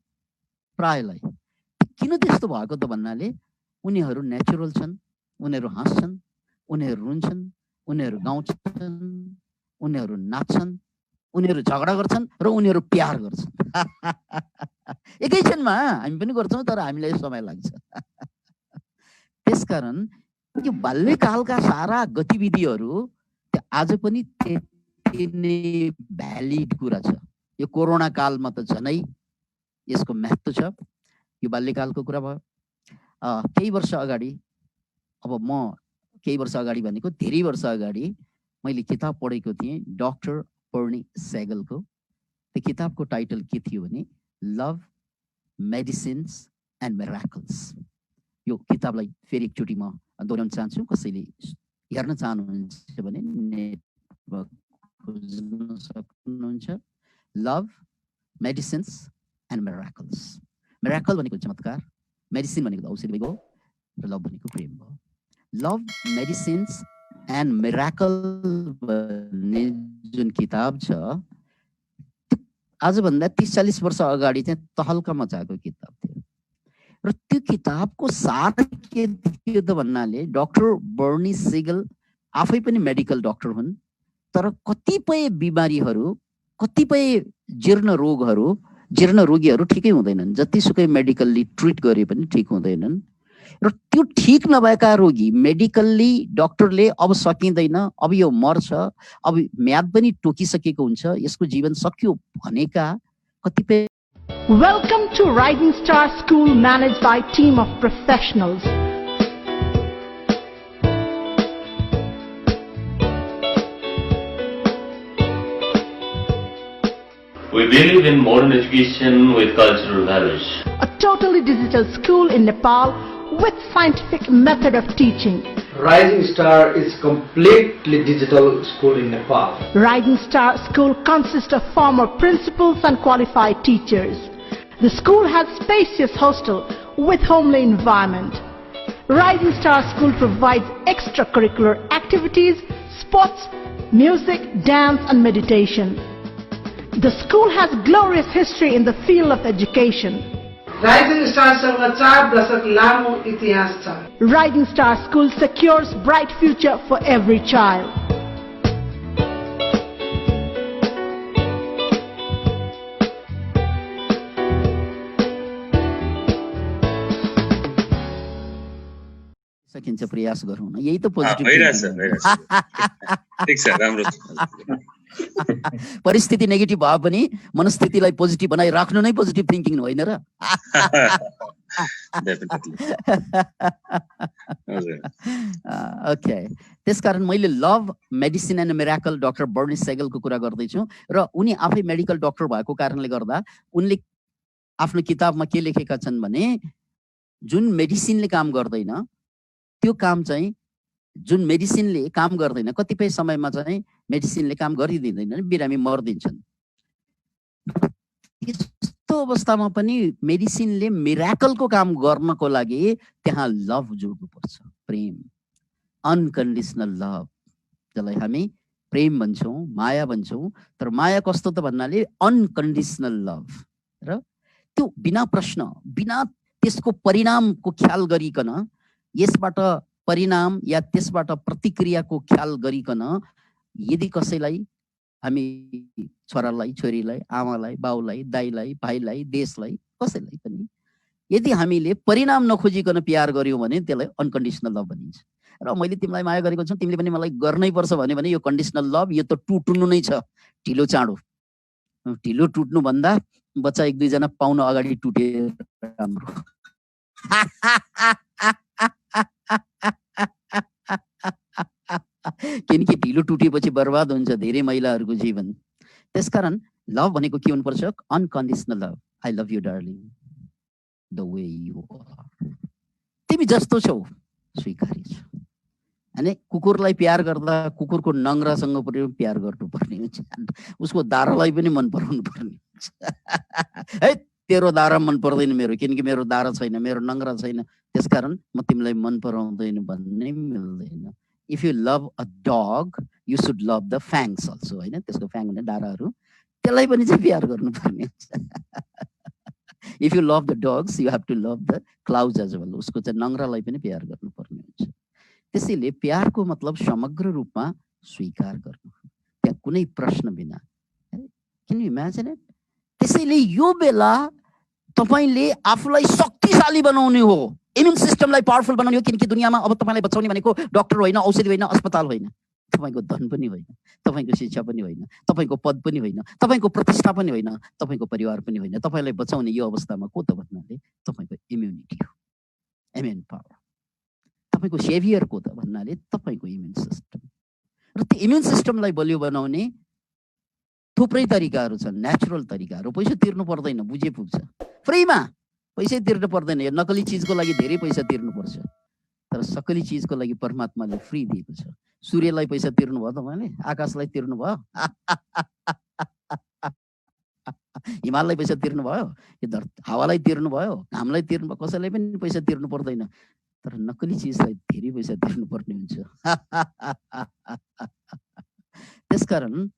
प्रायलाई। किन त्यस्तो भएको त भन्नाले उनीहरू नेचुरल छन्, उनीहरू हाँस्छन्, उनीहरू रुन्छन्, उनीहरू गाउँछन्, उनीहरू नाच्छन्, उनीहरू झगडा गर्छन् र उनीहरू प्यार गर्छन्। एकैछिनमा हामी पनि गर्छौँ, तर हामीलाई समय लाग्छ। त्यसकारण यो बाल्यकालका सारा गतिविधिहरू आज पनि त्यति नै भ्यालिड कुरा छ। यो कोरोना कालमा त झनै यसको महत्त्व छ। यो बाल्यकालको कुरा भयो। केही वर्ष अगाडि, अब म केही वर्ष अगाडि भनेको धेरै वर्ष अगाडि मैले किताब पढेको थिएँ डक्टर बर्नी सेगलको। त्यो किताबको टाइटल के थियो भने लभ, मेडिसिन्स एन्ड मिराकल्स। यो किताबलाई फेरि एकचोटि म दोहोऱ्याउन चाहन्छु। कसैले हेर्न चाहनुहुन्छ भने नेटमा खोज्न सक्नुहुन्छ। Love, medicines and miracles. Miracle भनेको चमत्कार, मेडिसिन भनेको औषधि भएको, र लभ भनेको प्रेम भयो। लभ, मेडिसिन्स एन्ड मिराकल भन्ने जुन किताब छ, आजभन्दा 30-40 वर्ष अगाडि चाहिँ तहल्का मचाएको किताब थियो। र त्यो किताबको सार के थियो त भन्नाले डक्टर बर्नी सेगल आफै पनि मेडिकल डक्टर हुन्, तर कतिपय बिमारीहरू, कतिपय जीर्ण रोगीहरू ठिकै हुँदैनन्। जतिसुकै मेडिकल्ली ट्रिट गरे पनि ठिक हुँदैनन्। र त्यो ठिक नभएका रोगी मेडिकल्ली डक्टरले अब सकिँदैन, अब यो मर्छ, अब म्याद पनि टोकिसकेको हुन्छ, यसको जीवन सक्यो भनेका कतिपय। Welcome to Rising Star School, managed by a team of professionals. We believe in modern education with cultural values. A totally digital school in Nepal with scientific method of teaching. Rising Star is completely digital school in Nepal. Rising Star School consists of former principals and qualified teachers. The school has spacious hostel with homely environment. Rising Star School provides extracurricular activities, sports, music, dance and meditation. The school has glorious history in the field of education. Rising स्टारसँग 4 दशक लामो इतिहास छ। Rising Star School secures bright future for every child. सकिन्छ, प्रयास गरौँ न। यही त पोजिटिभ भइरहेछ। ठिक छ, राम्रो छ। परिस्थिति नेगेटिभ भए पनि मनस्थितिलाई पोजिटिभ बनाइ राख्नु नै पोजिटिभ थिङ्किङ होइन र? ओके, त्यसकारण मैले love, medicine and miracle doctor Bernie सेगलको कुरा गर्दैछु। र उनी आफै मेडिकल डक्टर भएको कारणले गर्दा उनले आफ्नो किताबमा के लेखेका छन् भने जुन मेडिसिनले काम गर्दैन त्यो काम चाहिँ, जुन मेडिसिनले काम गर्दैन कतिपय समयमा चाहिँ मेडिसिनले काम गरिदिँदैन, बिरामी मर्दिन्छन्। यस्तो अवस्थामा पनि मेडिसिनले मिराकलको काम गर्नको लागि त्यहाँ लभ जोड्नुपर्छ, प्रेम, अनकन्डिसनल लभ, जसलाई हामी प्रेम भन्छौँ, माया भन्छौँ। तर माया कस्तो त भन्नाले अनकन्डिसनल लभ, र त्यो बिना प्रश्न, बिना त्यसको परिणामको ख्याल गरिकन, यसबाट परिणाम या त्यसबाट प्रतिक्रियाको ख्याल गरिकन यदि कसैलाई, हामी छोरालाई, छोरीलाई, आमालाई, बाउलाई, दाइलाई, भाइलाई, देशलाई, कसैलाई पनि यदि हामीले परिणाम नखोजिकन प्यार गर्यौँ भने त्यसलाई अनकन्डिसनल लभ भनिन्छ। र मैले तिमीलाई माया गरेको छु, तिमीले पनि मलाई गर्नै पर्छ भने यो कन्डिसनल लभ, यो त टुट्नु नै छ, ढिलो चाँडो। ढिलो टुट्नु भन्दा बच्चा 1-2 जना पाउन अगाडि टुटे राम्रो। किनकि ढिलो टुटेपछि बर्बाद हुन्छ धेरै महिलाहरूको जीवन। त्यसकारण लभ भनेको के हुनुपर्छ? Unconditional love. I love you darling, the way you are. तिमी जस्तो छौ स्वीकारी छु। अनि कुकुरलाई प्यार गर्दा कुकुरको नङ्ग्रासँग पनि प्यार गर्नुपर्ने हुन्छ, उसको दारालाई पनि मन पराउनु पर्ने हुन्छ। है तेरो दारा मन पर्दैन मेरो, किनकि मेरो दारा छैन, मेरो नङ्ग्रा छैन, त्यसकारण म तिमीलाई मन पराउँदैन भन्नै मिल्दैन। If you love a dog you should love the fangs also, होइन? त्यसको फ्याङ भन्ने डाराहरू, त्यसलाई पनि चाहिँ प्यार गर्नुपर्ने हुन्छ। If you love the dogs you have to love the claws as well, उसको चाहिँ नङ्ग्रालाई पनि प्यार गर्नुपर्ने हुन्छ। त्यसैले प्यारको मतलब समग्र रूपमा स्वीकार गर्नु, त्यहाँ कुनै प्रश्न बिना। Can you imagine it? त्यसैले यो बेला तपाईले आफूलाई शक्तिशाली बनाउने हो, इम्युन सिस्टमलाई पावरफुल बनाउने हो, किनकि दुनियाँमा अब तपाईलाई बचाउने भनेको डाक्टर होइन, औषधि होइन, अस्पताल होइन, तपाईको धन पनि होइन, तपाईको शिक्षा पनि होइन, तपाईको पद पनि होइन, तपाईको प्रतिष्ठा पनि होइन, तपाईको परिवार पनि होइन। तपाईलाई बचाउने यो अवस्थामा को त भन्नाले तपाईको इम्युनिटी हो, इम्युन पावर। तपाईको सेभियर को त भन्नाले तपाईको इम्युन सिस्टम। र त्यो इम्युन सिस्टमलाई बलियो बनाउने थुप्रै तरिकाहरू छन्, नेचुरल तरिकाहरू। पैसा तिर्नु पर्दैन, बुझे पुग्छ, फ्रीमा पैसा तिर्नु पर्दैन। यो नकली चीजको लागि धेरै पैसा तिर्नु पर्छ, तर सकली चीजको लागि परमात्माले फ्री दिएको छ। सूर्यलाई पैसा तिर्नु भयो तपाईले, आकाशलाई तिर्नु भयो, हिमाललाई पैसा तिर्नु भयो, यो हावालाई तिर्नु भयो, घामलाई तिर्नु भयो, कसैलाई पनि पैसा तिर्नु पर्दैन। तर नकली चीजलाई धेरै पैसा तिर्नु पर्ने हुन्छ। त्यसकारण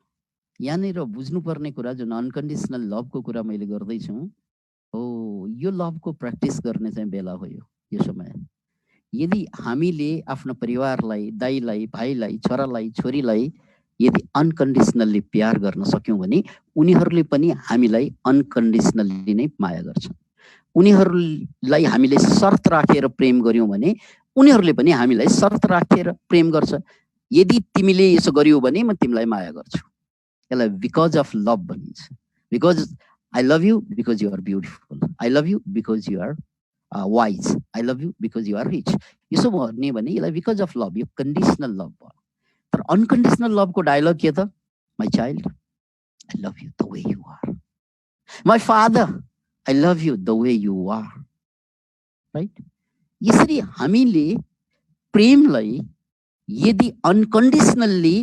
यहाँनिर बुझ्नुपर्ने कुरा जुन अनकन्डिसनल लभको कुरा मैले गर्दैछु हो, यो लभको प्र्याक्टिस गर्ने चाहिँ बेला हो यो समय। यदि हामीले आफ्नो परिवारलाई, दाइलाई, भाइलाई, छोरालाई, छोरीलाई यदि अनकन्डिसनल्ली प्यार गर्न सक्यौँ भने उनीहरूले पनि हामीलाई अनकन्डिसनल्ली नै माया गर्छन्। उनीहरूलाई हामीले शर्त राखेर प्रेम गर्यौँ भने उनीहरूले पनि हामीलाई शर्त राखेर प्रेम गर्छ। यदि तिमीले यसो गर्यौ भने म तिमीलाई माया गर्छु। यसलाई बिकज अफ लभ भनिन्छ। Because I love you because you are beautiful, I love you because you are wise, I love you because you are rich, यसो भन्ने भने यसलाई बिकज अफ लभ, यो कन्डिसनल लभ भयो। तर अनकन्डिसनल लभको dialogue के त? My child, I love you the way you are, my father, I love you the way you are, right? यसरी हामीले प्रेमलाई यदि अनकन्डिसनल्ली,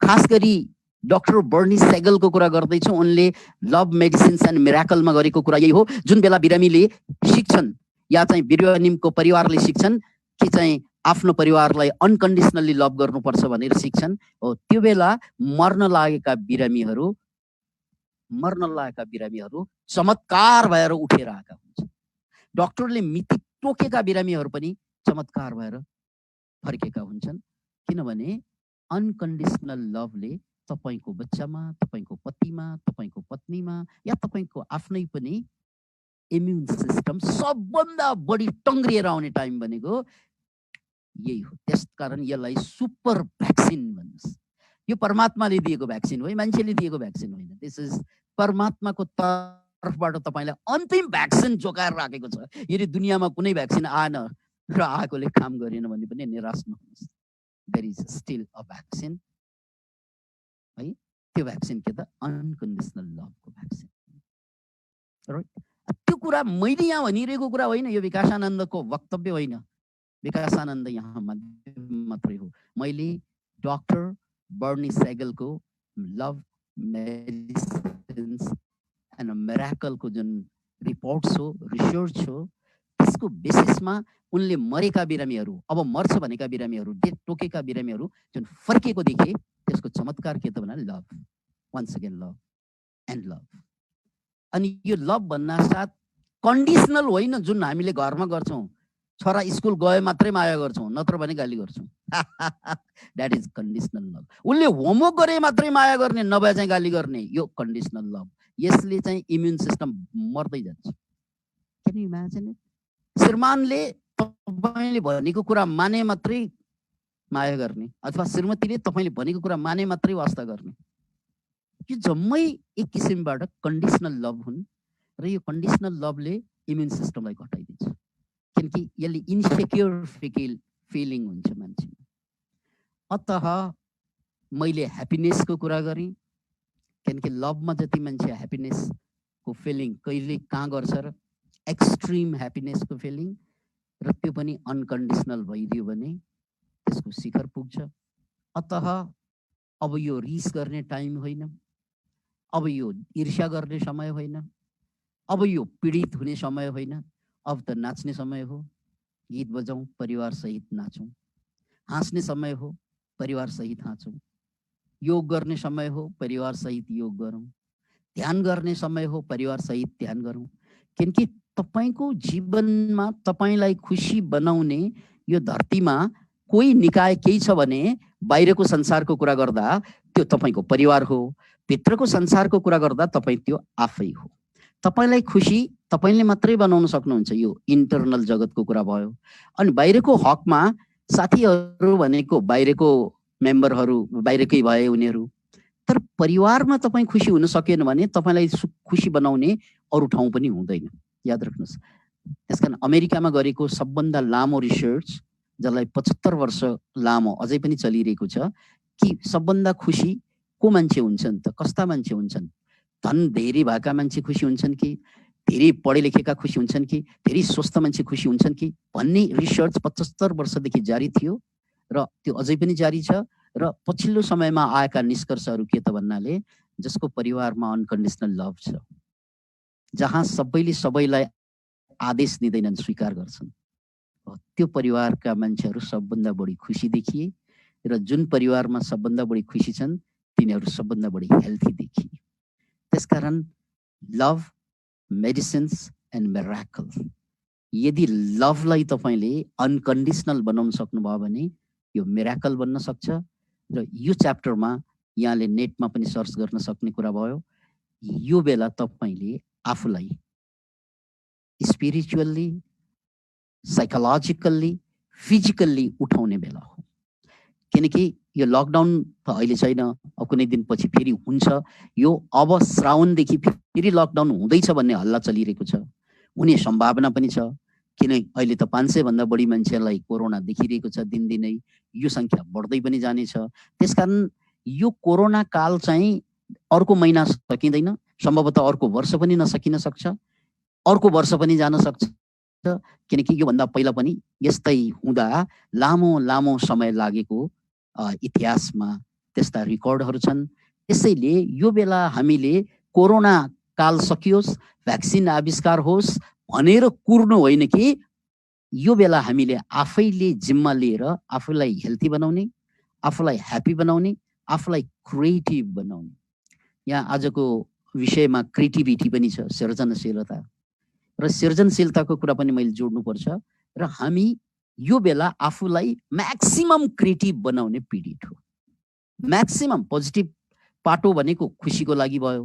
खास गरी डाक्टर बर्नी सेगलको कुरा गर्दैछौँ, उनले लभ मेडिसिन्स एन्ड मिराकलमा गरेको कुरा यही हो। जुन बेला बिरामीले सिक्छन् या चाहिँ बिरामीको परिवारले सिक्छन् कि चाहिँ आफ्नो परिवारलाई अनकन्डिसनल्ली लभ गर्नुपर्छ भनेर सिक्छन्, हो त्यो बेला मर्न लागेका बिरामीहरू चमत्कार भएर उठेर आएका हुन्छन्। डाक्टरले मिति तोकेका बिरामीहरू पनि चमत्कार भएर फर्केका हुन्छन्। किनभने अनकन्डिसनल लभले तपाईको बच्चामा, तपाईको पतिमा, तपाईको पत्नीमा या तपाईको आफ्नै पनि इम्युन सिस्टम सबभन्दा बढी टङ्ग्रिएर आउने टाइम भनेको यही हो। त्यसकारण यसलाई सुपर भ्याक्सिन भन्नुहोस्। यो परमात्माले दिएको भ्याक्सिन हो, मान्छेले दिएको भ्याक्सिन होइन। दिस इज परमात्माको तर्फबाट तपाईलाई अन्तिम भ्याक्सिन जोगाएर राखेको छ। यदि दुनियाँमा कुनै भ्याक्सिन आएन र आएकोले काम गरेन भने पनि निराश नहुनुहोस्। There is still a vaccine, है? त्यो भ्याक्सिन के त? अनकन्डिसनल लभको भ्याक्सिन, राइट? त्यो कुरा मैले यहाँ भनिरहेको कुरा होइन, यो विकासानन्दको वक्तव्य होइन। विकासानन्द यहाँ मात्रै हो। मैले डाक्टर बर्नी सेगलको लभ मेडिसिन्स एन्ड मिराकलको जुन रिपोर्ट्स हो, रिसर्च हो, त्यसको बेसिसमा उनले मरेका बिरामीहरू, अब मर्छ भनेका बिरामीहरू, डेथ टोकेका बिरामीहरू जुन फर्केको देखे, त्यसको चमत्कार के त भन्नाले love, once again love and love. अनि यो लभ भन्ना साथ कन्डिसनल होइन, जुन हामीले घरमा गर्छौँ, छोरा स्कुल गए मात्रै माया गर्छौँ, नत्र भने गाली गर्छौँ। That is conditional love. उसले होमवर्क गरे मात्रै माया गर्ने, नभए चाहिँ गाली गर्ने, यो कन्डिसनल लभ। यसले चाहिँ इम्युन सिस्टम मर्दै जान्छ। Can you imagine it? श्रीमानले तपाईँले भनेको कुरा माने मात्रै माया गर्ने, अथवा श्रीमतीले तपाईँले भनेको कुरा माने मात्रै वास्ता गर्ने, यो जम्मै एक किसिमबाट कन्डिसनल लभ हुन्। र यो कन्डिसनल लभले इम्युन सिस्टमलाई घटाइदिन्छ, किनकि यसले इन्सेक्योर फिलिङ हुन्छ मान्छेमा। अतः मैले ह्याप्पिनेसको कुरा गरेँ, किनकि लभमा जति मान्छे ह्याप्पिनेसको फिलिङ कहिले कहाँ गर्छ र, एक्सट्रिम ह्याप्पिनेसको फिलिङ, र त्यो पनि अनकन्डिसनल भइदियो भने त्यसको शिखर पुग्छ। अतः अब यो रिस गर्ने टाइम होइन, अब यो ईर्ष्या गर्ने समय होइन, अब यो पीडित हुने समय होइन, अब त नाच्ने समय हो। गीत बजाउँ, परिवार सहित नाचौँ। हाँस्ने समय हो, परिवार सहित हाँसौँ। योग गर्ने समय हो, परिवार सहित योग गरौँ। ध्यान गर्ने समय हो, परिवार सहित ध्यान गरौँ। किनकि तपाईँको जीवनमा तपाईँलाई खुसी बनाउने यो धरतीमा कोही निकाय केही छ भने बाहिरको संसारको कुरा गर्दा त्यो तपाईको परिवार हो, भित्रको संसारको कुरा गर्दा तपाईँ त्यो आफै हो। तपाईलाई खुसी तपाईले मात्रै बनाउन सक्नुहुन्छ, यो इन्टरनल जगतको कुरा भयो। अनि बाहिरको हकमा साथीहरू भनेको बाहिरको मेम्बरहरू बाहिरकै भए उनीहरू, तर परिवारमा तपाईँ खुसी हुन सकेन भने तपाईलाई खुसी बनाउने अरू ठाउँ पनि हुँदैन, याद राख्नुहोस्। त्यसकारण अमेरिकामा गरेको सबभन्दा लामो रिसर्च, जसलाई 75 वर्ष लामो अझै पनि चलिरहेको छ, कि सबभन्दा खुसी को मान्छे हुन्छन् त, कस्ता मान्छे हुन्छन्, धन धेरै भएका मान्छे खुसी हुन्छन् कि धेरै पढे लेखेका खुसी हुन्छन् कि धेरै स्वस्थ मान्छे खुसी हुन्छन् कि भन्ने रिसर्च 75 वर्षदेखि जारी थियो र त्यो अझै पनि जारी छ। र पछिल्लो समयमा आएका निष्कर्षहरू के त भन्नाले, जसको परिवारमा अनकन्डिसनल लभ छ, जहाँ सबैले सबैलाई आदेश दिँदैनन्, स्वीकार गर्छन्, त्यो परिवारका मान्छेहरू सबभन्दा बढी खुसी देखिए। र जुन परिवारमा सबभन्दा बढी खुसी छन् तिनीहरू सबभन्दा बढी हेल्थी देखिए। त्यसकारण लभ, मेडिसिन्स एन्ड मिराकल, यदि लभलाई तपाईले अनकन्डिसनल बनाउन सक्नुभयो भने यो मिराकल बन्न सक्छ। र यो च्याप्टरमा यहाँले नेटमा पनि सर्च गर्न सक्ने कुरा भयो। यो बेला तपाईले आफूलाई स्पिरिचुअल्ली, साइकोलोजिकल्ली, फिजिकल्ली उठाउने बेला हो। किनकि यो लकडाउन त अहिले छैन, अब कुनै दिन पछि फेरि हुन्छ। यो अब श्रावणदेखि फेरि लकडाउन हुँदैछ भन्ने हल्ला चलिरहेको छ, हुने सम्भावना पनि छ। किन अहिले त 500 भन्दा बढी मान्छेलाई कोरोना देखिरहेको छ दिनदिनै, यो संख्या बढ्दै पनि जानेछ। त्यसकारण यो कोरोना काल चाहिँ अर्को महिना सकिँदैन, सम्भवतः अर्को वर्ष पनि नसकिन सक्छ, अर्को वर्ष पनि जान सक्छ। किनकि योभन्दा पहिला पनि यस्तै हुँदा लामो लामो समय लागेको इतिहासमा त्यस्ता रेकर्डहरू छन्। त्यसैले यो बेला हामीले कोरोना काल सकियोस्, भ्याक्सिन आविष्कार होस् भनेर कुर्नु होइन कि यो बेला हामीले आफैले जिम्मा लिएर आफूलाई हेल्थी बनाउने, आफूलाई ह्याप्पी बनाउने, आफूलाई क्रिएटिभ बनाउने। यहाँ आजको विषयमा क्रिएटिभिटी पनि छ, सृजनशीलता र सृजनशीलताको कुरा पनि मैले जोड्नुपर्छ। र हामी यो बेला आफूलाई म्याक्सिमम क्रिएटिभ बनाउने पीडित हो। म्याक्सिमम पोजिटिभ पाटो भनेको खुसीको लागि भयो,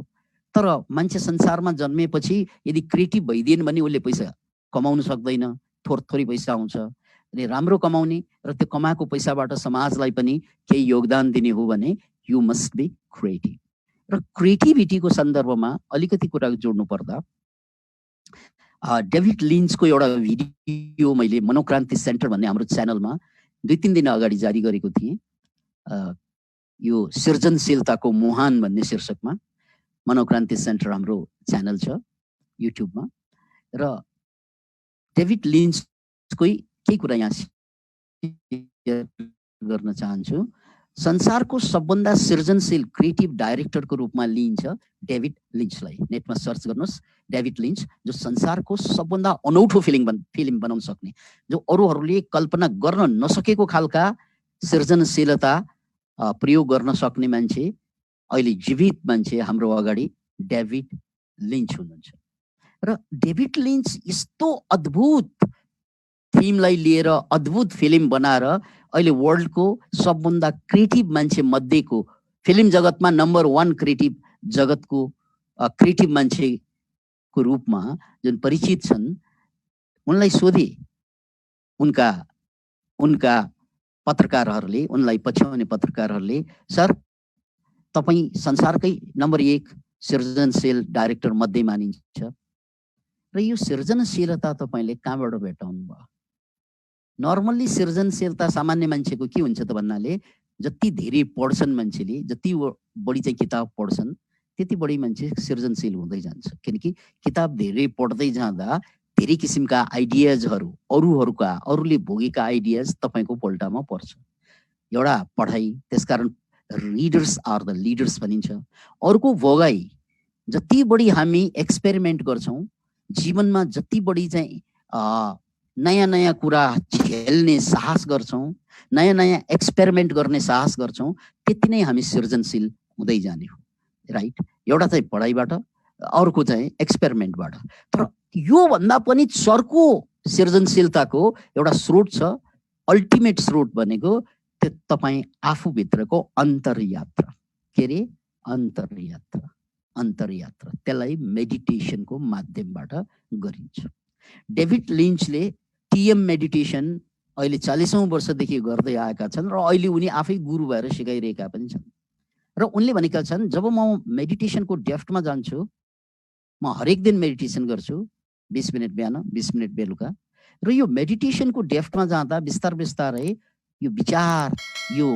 तर मान्छे संसारमा जन्मेपछि यदि क्रिएटिभ भइदिएन भने उसले पैसा कमाउन सक्दैन, थोरै पैसा आउँछ। अनि राम्रो कमाउने र त्यो कमाएको पैसाबाट समाजलाई पनि केही योगदान दिने हो भने यु मस्ट बी क्रिएटिभ। र क्रिएटिभिटीको सन्दर्भमा अलिकति कुरा जोड्नु पर्दा, डेभिड लिन्चको एउटा भिडियो मैले मनोक्रान्ति सेन्टर भन्ने हाम्रो च्यानलमा 2-3 दिन अगाडि जारी गरेको थिएँ। यो सृजनशीलताको मुहान भन्ने शीर्षकमा मनोक्रान्ति सेन्टर हाम्रो च्यानल छ युट्युबमा। र डेभिड लिन्चकै केही कुरा यहाँ सेयर गर्न चाहन्छु। संसारको सबभन्दा सृजनशील क्रिएटिभ डाइरेक्टरको रूपमा लिइन्छ डेभिड लिन्चलाई। नेटमा सर्च गर्नुहोस् डेभिड लिन्च, जो संसारको सबभन्दा अनौठो फिल्म बनाउन सक्ने, जो अरूहरूले कल्पना गर्न नसकेको खालका सृजनशीलता प्रयोग गर्न सक्ने मान्छे, अहिले जीवित मान्छे हाम्रो अगाडि डेभिड लिन्च हुनुहुन्छ। र डेभिड लिन्च यस्तो अद्भुत थिमलाई लिएर अद्भुत फिल्म बनाएर अहिले वर्ल्डको सबभन्दा क्रिएटिभ मान्छे मध्येको, फिल्म जगतमा नम्बर 1 क्रिएटिभ जगतको क्रिएटिभ मान्छेको रूपमा जुन परिचित छन्, उनलाई सोधे उनका पत्रकारहरूले, उनलाई पछ्याउने पत्रकारहरूले, सर तपाईँ संसारकै नम्बर 1 सृजनशील डाइरेक्टर मध्ये मानिन्छ र यो सृजनशीलता तपाईँले कहाँबाट भेटाउनु भयो? नर्मल्ली सृजनशीलता सामान्य मान्छेको के हुन्छ त भन्नाले, जति धेरै पढ्छन् मान्छेले, जति बढी चाहिँ किताब पढ्छन् त्यति बढी मान्छे सृजनशील हुँदै जान्छ। किनकि किताब धेरै पढ्दै जाँदा धेरै किसिमका आइडियाजहरू, अरूले भोगेका आइडियाज तपाईँको पल्टामा पर्छ। एउटा पढाइ, त्यसकारण रिडर्स आर द लिडर्स भनिन्छ। अर्को भोगाई, जति बढी हामी एक्सपेरिमेन्ट गर्छौँ जीवनमा, जति बढी चाहिँ नयाँ नयाँ कुरा झेल्ने साहस गर्छौँ, नयाँ नयाँ एक्सपेरिमेन्ट गर्ने साहस गर्छौँ, त्यति नै हामी सृजनशील हुँदै जाने हो, राइट? एउटा चाहिँ पढाइबाट, अर्को चाहिँ एक्सपेरिमेन्टबाट। तर यो भन्दा पनि चर्को सृजनशीलताको एउटा स्रोत छ अल्टिमेट स्रोत भनेको त्यो तपाईँ आफूभित्रको अन्तरयात्रा। के अरे? अन्तरयात्रा। अन्तरयात्रा त्यसलाई मेडिटेसनको माध्यमबाट गरिन्छ। डेभिड लिन्चले टीएम मेडिटेसन अहिले 40औं वर्षदेखि गर्दै आएका छन् र अहिले उनी आफै गुरु भएर सिकाइरहेका पनि छन्। र उनले भनेका छन् जब म मेडिटेसनको डेप्थमा जान्छु, म हरेक दिन मेडिटेसन गर्छु 20 मिनट बिहान 20 मिनट बेलुका, र यो मेडिटेसनको डेप्थमा जाँदा बिस्तार बिस्तारै यो विचार यो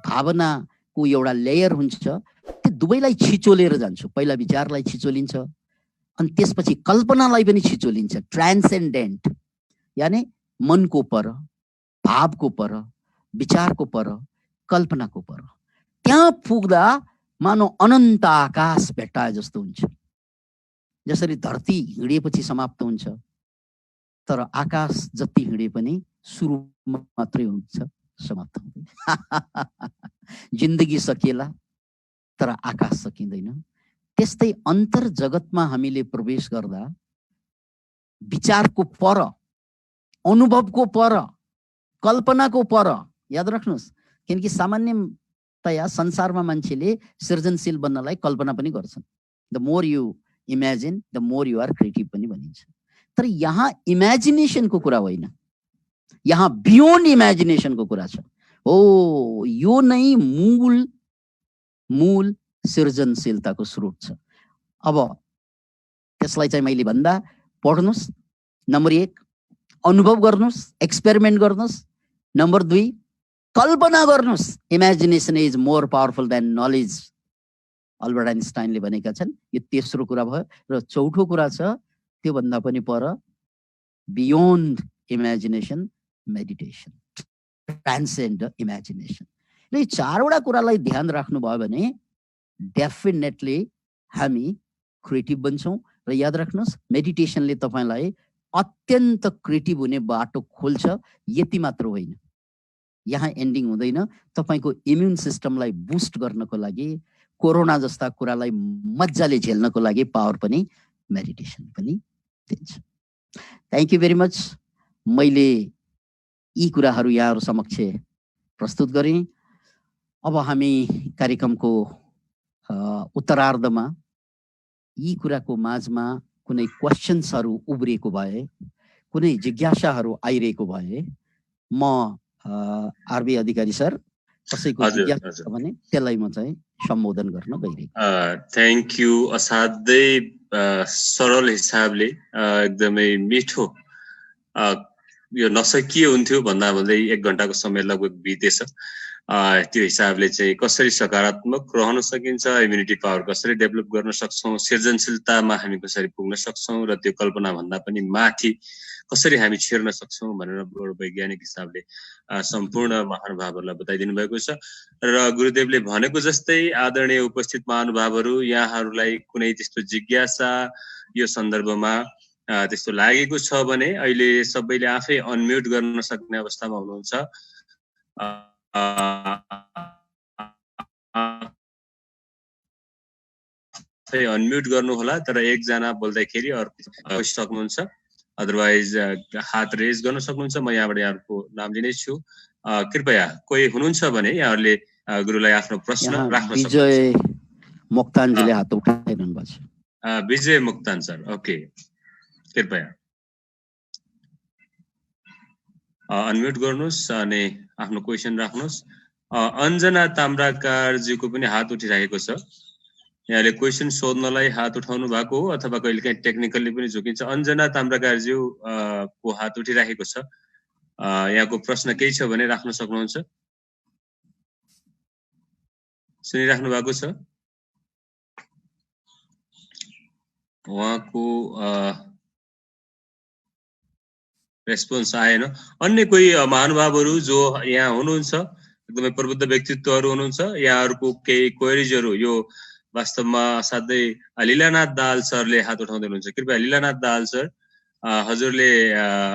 भावनाको एउटा लेयर हुन्छ, त्यो दुवैलाई छिचोलेर जान्छु। पहिला विचारलाई छिचोलिन्छ अनि त्यसपछि कल्पनालाई पनि छिचोलिन्छ। ट्रान्सेन्डेन्ट यानी मनको पर, भावको पर, विचारको पर, कल्पनाको पर। त्यहाँ पुग्दा मानव अनन्त आकाश भेट्टाए जस्तो हुन्छ। जसरी धरती हिँडेपछि समाप्त हुन्छ, तर आकाश जति हिँडे पनि सुरु मात्रै हुन्छ, समाप्त हुँदैन। जिन्दगी सकिएला तर आकाश सकिँदैन। त्यस्तै अन्तर जगतमा हामीले प्रवेश गर्दा विचारको पर, अनुभवको पर, कल्पनाको पर, याद राख्नुहोस्, किनकि सामान्यतया संसारमा मान्छेले सृजनशील बन्नलाई कल्पना पनि गर्छन्। The more you imagine the more you are creative पनि भनिन्छ। तर यहाँ इमेजिनेसनको कुरा होइन, यहाँ बियोन्ड इमेजिनेसनको कुरा छ। हो, यो नै मूल सृजनशीलताको स्रोत छ। अब त्यसलाई चाहिँ मैले भन्दा पढ्नुस्। नम्बर 1 अनुभव गर्नुस्, एक्सपेरिमेन्ट गर्नुस्। नम्बर 2 कल्पना गर्नुस्। Imagination is more powerful than knowledge, Albert आइन्स्टाइनले भनेका छन्। यो तेस्रो कुरा भयो। र चौथो कुरा छ त्यो भन्दा पनि पर, beyond imagination meditation, transcend imagination. र यो चारवटा कुरालाई ध्यान राख्नुभयो भने डेफिनेटली हामी क्रिएटिभ बन्छौँ। र याद राख्नुहोस्, मेडिटेसनले तपाईँलाई अत्यन्त क्रिएटिभ हुने बाटो खोल्छ। यति मात्र होइन, यहाँ एन्डिङ हुँदैन। तपाईँको इम्युन सिस्टमलाई बुस्ट गर्नको लागि, कोरोना जस्ता कुरालाई मजाले झेल्नको लागि पावर पनि मेडिटेसन पनि दिन्छ। Thank you very much. मैले यी कुराहरू यहाँहरू समक्ष प्रस्तुत गरेँ। अब हामी कार्यक्रमको उत्तरार्धमा यी कुराको माझमा कुनै क्वेसन्सहरू उब्रिएको भए, कुनै जिज्ञासाहरू आइरहेको भए, म आरबी अधिकारी सर कसैको जिज्ञासा छ भने त्यसलाई म चाहिँ सम्बोधन गर्न गइरहेको। Thank you. असाध्यै सरल हिसाबले एकदमै मिठो, यो नसकिए हुन्थ्यो भन्दा भन्दै 1 घण्टाको समय लगभग बितेछ। त्यो हिसाबले चाहिँ कसरी सकारात्मक रहन सकिन्छ, इम्युनिटी पावर कसरी डेभलप गर्न सक्छौँ, सृजनशीलतामा हामी कसरी पुग्न सक्छौँ, र त्यो कल्पना भन्दा पनि माथि कसरी हामी छिर्न सक्छौँ भनेर वैज्ञानिक हिसाबले सम्पूर्ण महानुभावहरूलाई बताइदिनु भएको छ। र गुरुदेवले भनेको जस्तै आदरणीय उपस्थित महानुभावहरू, यहाँहरूलाई कुनै त्यस्तो जिज्ञासा यो सन्दर्भमा त्यस्तो लागेको छ भने अहिले सबैले आफै अनम्युट गर्न सक्ने अवस्थामा हुनुहुन्छ। अनम्युट गर्नुहोला, तर एकजना बोल्दाखेरि अर्को सक्नुहुन्छ। अदरवाइज हात रेज गर्न सक्नुहुन्छ। म यहाँबाट यहाँको नाम लिने छु। कृपया कोही हुनुहुन्छ भने यहाँहरूले गुरुलाई आफ्नो प्रश्न राख्न सक्नुहुन्छ। विजय मोक्तानजीले हात उठाइरहनु भएको छ। विजय मोक्तान सर, ओके, कृपया अनम्युट गर्नुहोस् अनि आफ्नो क्वेसन राख्नुहोस्। अञ्जना ताम्राकारजीको पनि हात उठिरहेको छ। यहाँले क्वेसन सोध्नलाई हात उठाउनु भएको हो अथवा कहिलेकाहीँ टेक्निकल्ली पनि झुकिन्छ। अञ्जना ताम्राकारज्यू को हात उठिरहेको छ। यहाँको प्रश्न केही छ भने राख्न सक्नुहुन्छ। सुनिराख्नु भएको छ? उहाँको रेस्पोन्स आएन। अन्य कोही महानुभावहरू जो यहाँ हुनुहुन्छ, एकदमै प्रबुद्ध व्यक्तित्वहरू हुनुहुन्छ, यहाँहरूको केही क्वेरिजहरू, यो वास्तवमा साथै लीलानाथ दाहाल सरले हात उठाउँदै हुनुहुन्छ। कृपया लीलानाथ दाहाल सर, हजुरले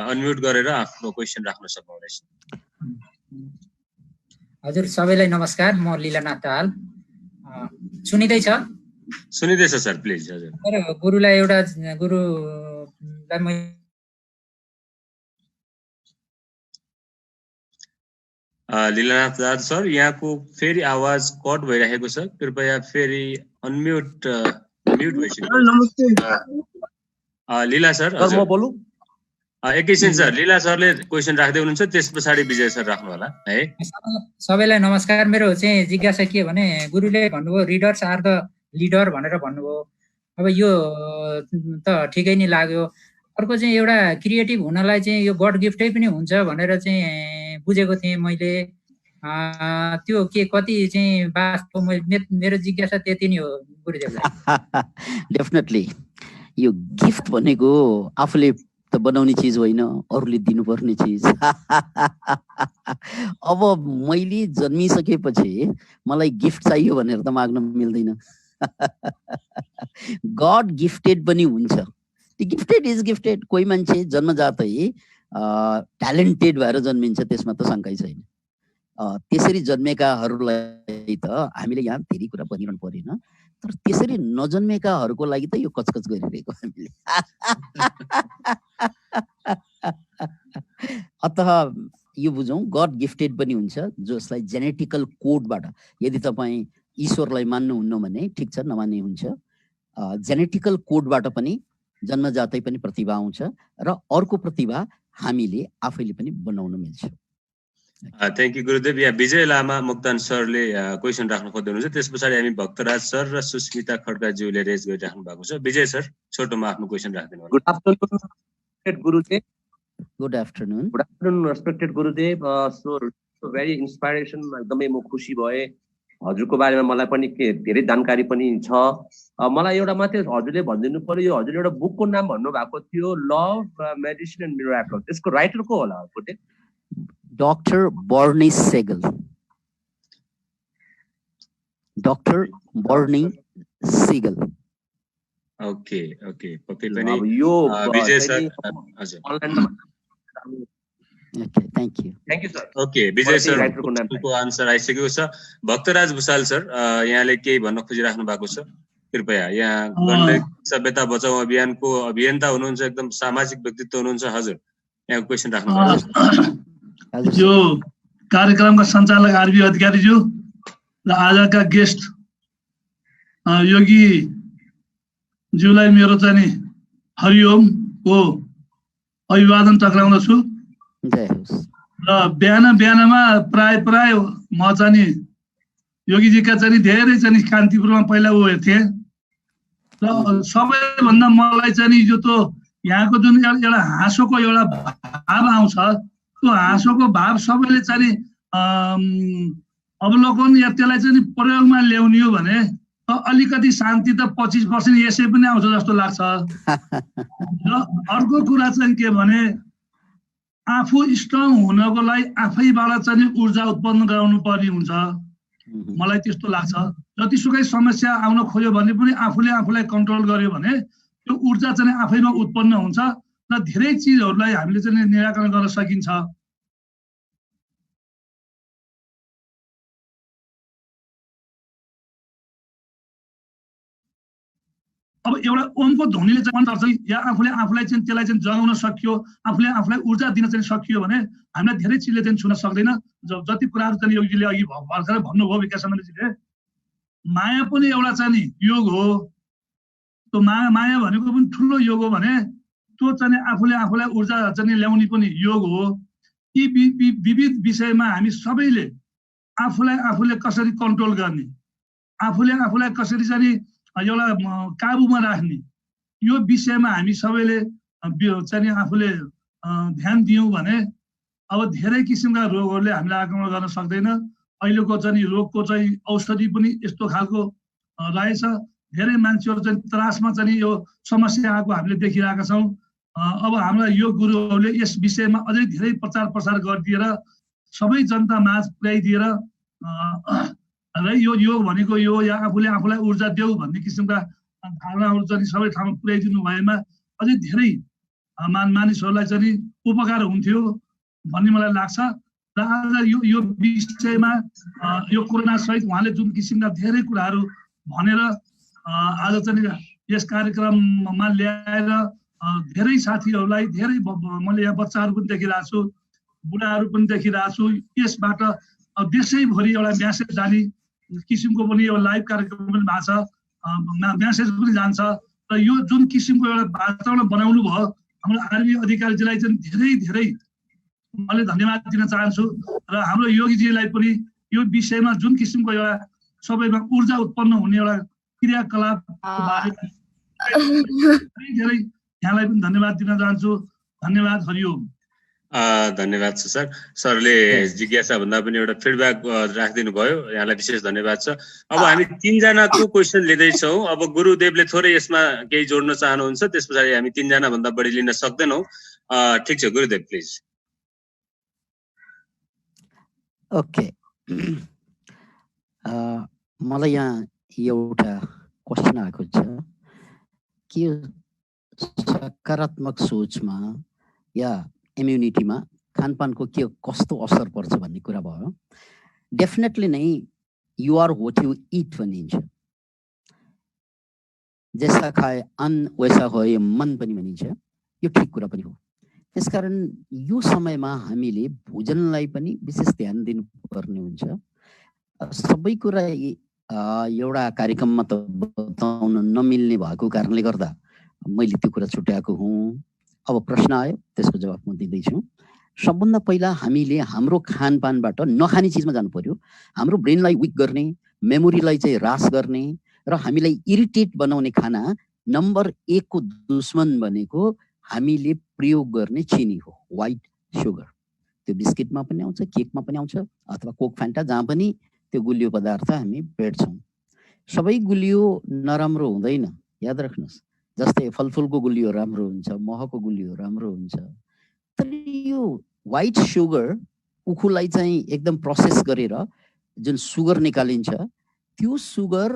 अनम्युट गरेर आफ्नो क्वेसन राख्न सक्नुहुनेछ। हजुर सबैलाई नमस्कार, म लीलानाथ दाहाल। सुनिँदैछ? सुनिँदैछ सर, प्लिज। हजुर गुरुलाई लीलानाथ दाल सर, यहाँको फेरि आवाज कट भइरहेको छ, कृपया फेरि अनम्युट म्युट भइसक्यो। नमस्ते लीला सर, सर, म बोलु? एकैछिन सर, लीला सरले क्वेसन राख्दै हुनुहुन्छ, त्यस पछाडि विजय सर राख्नु होला है। सबैलाई नमस्कार। मेरो चाहिँ जिज्ञासा के भने गुरुले भन्नुभयो रिडर्स आर द लिडर भनेर भन्नुभयो। अब यो त ठिकै नै लाग्यो। अर्को चाहिँ एउटा क्रिएटिभ हुनलाई चाहिँ यो गड गिफ्टै पनि हुन्छ भनेर चाहिँ बुझेको थिएँ मैले। त्यो के कति चाहिँ वास्तव मेरो जिज्ञासा त्यति नै हो गुरुदेवलाई। डेफिनेटली यो गिफ्ट भनेको आफूले त बनाउने चिज होइन, अरूले दिनुपर्ने चिज। अब मैले जन्मिसकेपछि मलाई गिफ्ट चाहियो भनेर त माग्न मिल्दैन। गड गिफ्टेड पनि हुन्छ। Gifted is gifted. कोही मान्छे जन्मजातै ट्यालेन्टेड भएर जन्मिन्छ, त्यसमा त शङ्कै छैन। त्यसरी जन्मेकाहरूलाई त हामीले यहाँ धेरै कुरा भनिरहनु परेन, तर त्यसरी नजन्मेकाहरूको लागि त यो कचकच गरिरहेको हामीले। अतः यो बुझौँ, गड गिफ्टेड पनि हुन्छ, जसलाई जेनेटिकल कोडबाट, यदि तपाईँ ईश्वरलाई मान्नुहुन्न भने ठिक छ, नमान्ने हुन्छ। जेनेटिकल कोडबाट पनि जन्मजातै पनि प्रतिभा आउँछ र अर्को प्रतिभा हामीले आफैले पनि बनाउन मिल्छ। थ्याङ्क यू गुरुदेव। यहाँ विजय लामा मोक्तान सरले क्वेसन राख्नु खोज्दै हुनुहुन्छ, त्यस पछाडि हामी भक्तराज सर र सुस्मिता खड्काज्यूले रेज गरिराख्नु भएको छ। विजय सर, छोटोमा आफ्नो क्वेसन राखिदिनु होला। गुड आफ्टरनुन गुरुदेव। Good afternoon. Good afternoon respected गुरुदेव। सो भेरी इन्स्पाइरेसन, एकदमै म खुसी भएँ। हजुरको बारेमा मलाई पनि धेरै जानकारी पनि छ। मलाई एउटा मात्रै हजुरले भनिदिनु पर्यो, यो हजुरले एउटा बुकको नाम भन्नुभएको थियो, लभ मेडिसिन एन्ड मिराकल, त्यसको राइटर को होला गुरुदेव? Doctor Bernie Segal. Doctor Bernie Segal. Okay okay, पक्कै पनि यो विजय सर। हजुर, okay, thank you sir. Okay, Vijay सरको आन्सर आइसकेको छ। भक्तराज भुसाल सर, यहाँले केही भन्न खोजिराख्नु भएको छ, कृपया। यहाँ गण्डकी सभ्यता बचाउ अभियानको अभियन्ता हुनुहुन्छ, एकदम सामाजिक व्यक्तित्व हुनुहुन्छ। हजुर, यहाँ क्वेसन राख्नु भएको छ। यो कार्यक्रमका सञ्चालक आरबी अधिकारीज्यू र आजका गेस्ट योगी ज्यूलाई मेरो चाहिँ हरिओमको अभिवादन टक्राउँदछु। र बिहानमा प्राय म चाहिँ योगीजीका चाहिँ धेरै चाहिँ कान्तिपुरमा पहिला ऊ थिएँ र सबैभन्दा मलाई चाहिँ यो त यहाँको जुन एउटा हाँसोको एउटा भाव आउँछ, त्यो हाँसोको भाव सबैले चाहिँ अवलोकन या त्यसलाई चाहिँ प्रयोगमा ल्याउने हो भने अलिकति शान्ति त 25% यसै पनि आउँछ जस्तो लाग्छ। र अर्को कुरा चाहिँ के भने आफू स्ट्रङ हुनको लागि आफैबाट चाहिँ ऊर्जा उत्पन्न गराउनु पर्ने हुन्छ, मलाई त्यस्तो लाग्छ। जतिसुकै समस्या आउन खोज्यो भने पनि आफूलाई कन्ट्रोल गर्यो भने त्यो ऊर्जा चाहिँ आफैमा उत्पन्न हुन्छ र धेरै चिजहरूलाई हामीले चाहिँ निराकरण गर्न सकिन्छ। अब एउटा ओमको ध्वनिले चाहिँ या आफूलाई चाहिँ त्यसलाई चाहिँ जगाउन सकियो, आफूलाई ऊर्जा दिन चाहिँ सकियो भने हामीलाई धेरै चिजले चाहिँ छुन सक्दैन। जति कुराहरू चाहिँ योगीले अघि भर्खरै भन्नुभयो विकास सम्बन्धीले, माया पनि एउटा चाहिँ योग हो। त्यो माया भनेको पनि ठुलो योग हो भने त्यो चाहिँ आफूलाई ऊर्जा चाहिँ ल्याउने पनि योग हो। यी विविध विषयमा हामी सबैले आफूले कसरी कन्ट्रोल गर्ने, आफूलाई कसरी चाहिँ एउटा काबुमा राख्ने, यो विषयमा हामी सबैले चाहिँ आफूले ध्यान दियौँ भने अब धेरै किसिमका रोगहरूले हामीलाई आक्रमण गर्न सक्दैन। अहिलेको चाहिँ रोगको चाहिँ औषधि पनि यस्तो खालको रहेछ, धेरै मान्छेहरू चाहिँ त्रासमा चाहिँ यो समस्या आएको हामीले देखिरहेका छौँ। अब हाम्रा योग गुरुहरूले यस विषयमा अझै धेरै प्रचार प्रसार गरिदिएर सबै जनता माझ पुर्याइदिएर र यो योग भनेको यो या आफूलाई ऊर्जा देऊ भन्ने किसिमका धारणाहरू चाहिँ सबै ठाउँमा पुर्याइदिनु भएमा अझै धेरै मानिसहरूलाई चाहिँ उपकार हुन्थ्यो भन्ने मलाई लाग्छ। र आज यो विषयमा यो कोरोना सहित उहाँले जुन किसिमका धेरै कुराहरू भनेर आज चाहिँ यस कार्यक्रममा ल्याएर धेरै साथीहरूलाई, धेरै मैले यहाँ बच्चाहरू पनि देखिरहेको छु, बुढाहरू पनि देखिरहेको छु। यसबाट देशैभरि एउटा म्यासेज जाने किसिमको पनि यो लाइभ कार्यक्रम पनि भएको छ, म्यासेज पनि जान्छ र यो जुन किसिमको एउटा वातावरण बनाउनु भयो हाम्रो आर्मी अधिकारीजीलाई चाहिँ धेरै धेरै मैले धन्यवाद दिन चाहन्छु र हाम्रो योगीजीलाई पनि यो विषयमा जुन किसिमको एउटा सबैमा ऊर्जा उत्पन्न हुने एउटा क्रियाकलापको बारेमा धेरै यहाँलाई पनि धन्यवाद दिन चाहन्छु। धन्यवाद, हरिओम। धन्यवाद छ सर। सरले जिज्ञासा भन्दा पनि एउटा फिडब्याक राखिदिनु भयो, यहाँलाई विशेष धन्यवाद छ। अब हामी 3 जनाको क्वेसन लिँदैछौँ। अब गुरुदेवले थोरै यसमा केही जोड्न चाहनुहुन्छ, त्यस पछाडि हामी 3 जना भन्दा बढी लिन सक्दैनौँ। ठिक छ गुरुदेव, प्लिज। ओके, मलाई यहाँ एउटा क्वेसन आएको छ कि सकारात्मक सोचमा या इम्युनिटीमा खानपानको के कस्तो असर पर्छ भन्ने कुरा भयो। डेफिनेटली नै you are what you eat भनिन्छ। जैसा खाए अन्न वैसा होए मन पनि भनिन्छ। यो ठिक कुरा पनि हो। त्यसकारण यो समयमा हामीले भोजनलाई पनि विशेष ध्यान दिनुपर्ने हुन्छ। सबै कुरा एउटा कार्यक्रममा त बताउन नमिल्ने भएको कारणले गर्दा मैले त्यो कुरा छुट्याएको हुँ। अब प्रश्न आयो, त्यसको जवाफ म दिँदैछु। सबभन्दा पहिला हामीले हाम्रो खानपानबाट नखाने चिजमा जानु पर्यो। हाम्रो ब्रेनलाई विक गर्ने, मेमोरीलाई चाहिँ ह्रास गर्ने र हामीलाई इरिटेट बनाउने खाना नम्बर 1 को दुश्मन भनेको हामीले प्रयोग गर्ने चिनी हो, व्हाइट सुगर। त्यो बिस्किटमा पनि आउँछ, केकमा पनि आउँछ, अथवा कोक फ्यान्टा, जहाँ पनि त्यो गुलियो पदार्थ हामी भेट्छौँ। सबै गुलियो नराम्रो हुँदैन, याद राख्नुहोस्। जस्तै फलफुलको गुलियो राम्रो हुन्छ, महको गुलियो राम्रो हुन्छ, तर यो व्हाइट सुगर उखुलाई चाहिँ एकदम प्रोसेस गरेर जुन सुगर निकालिन्छ, त्यो सुगर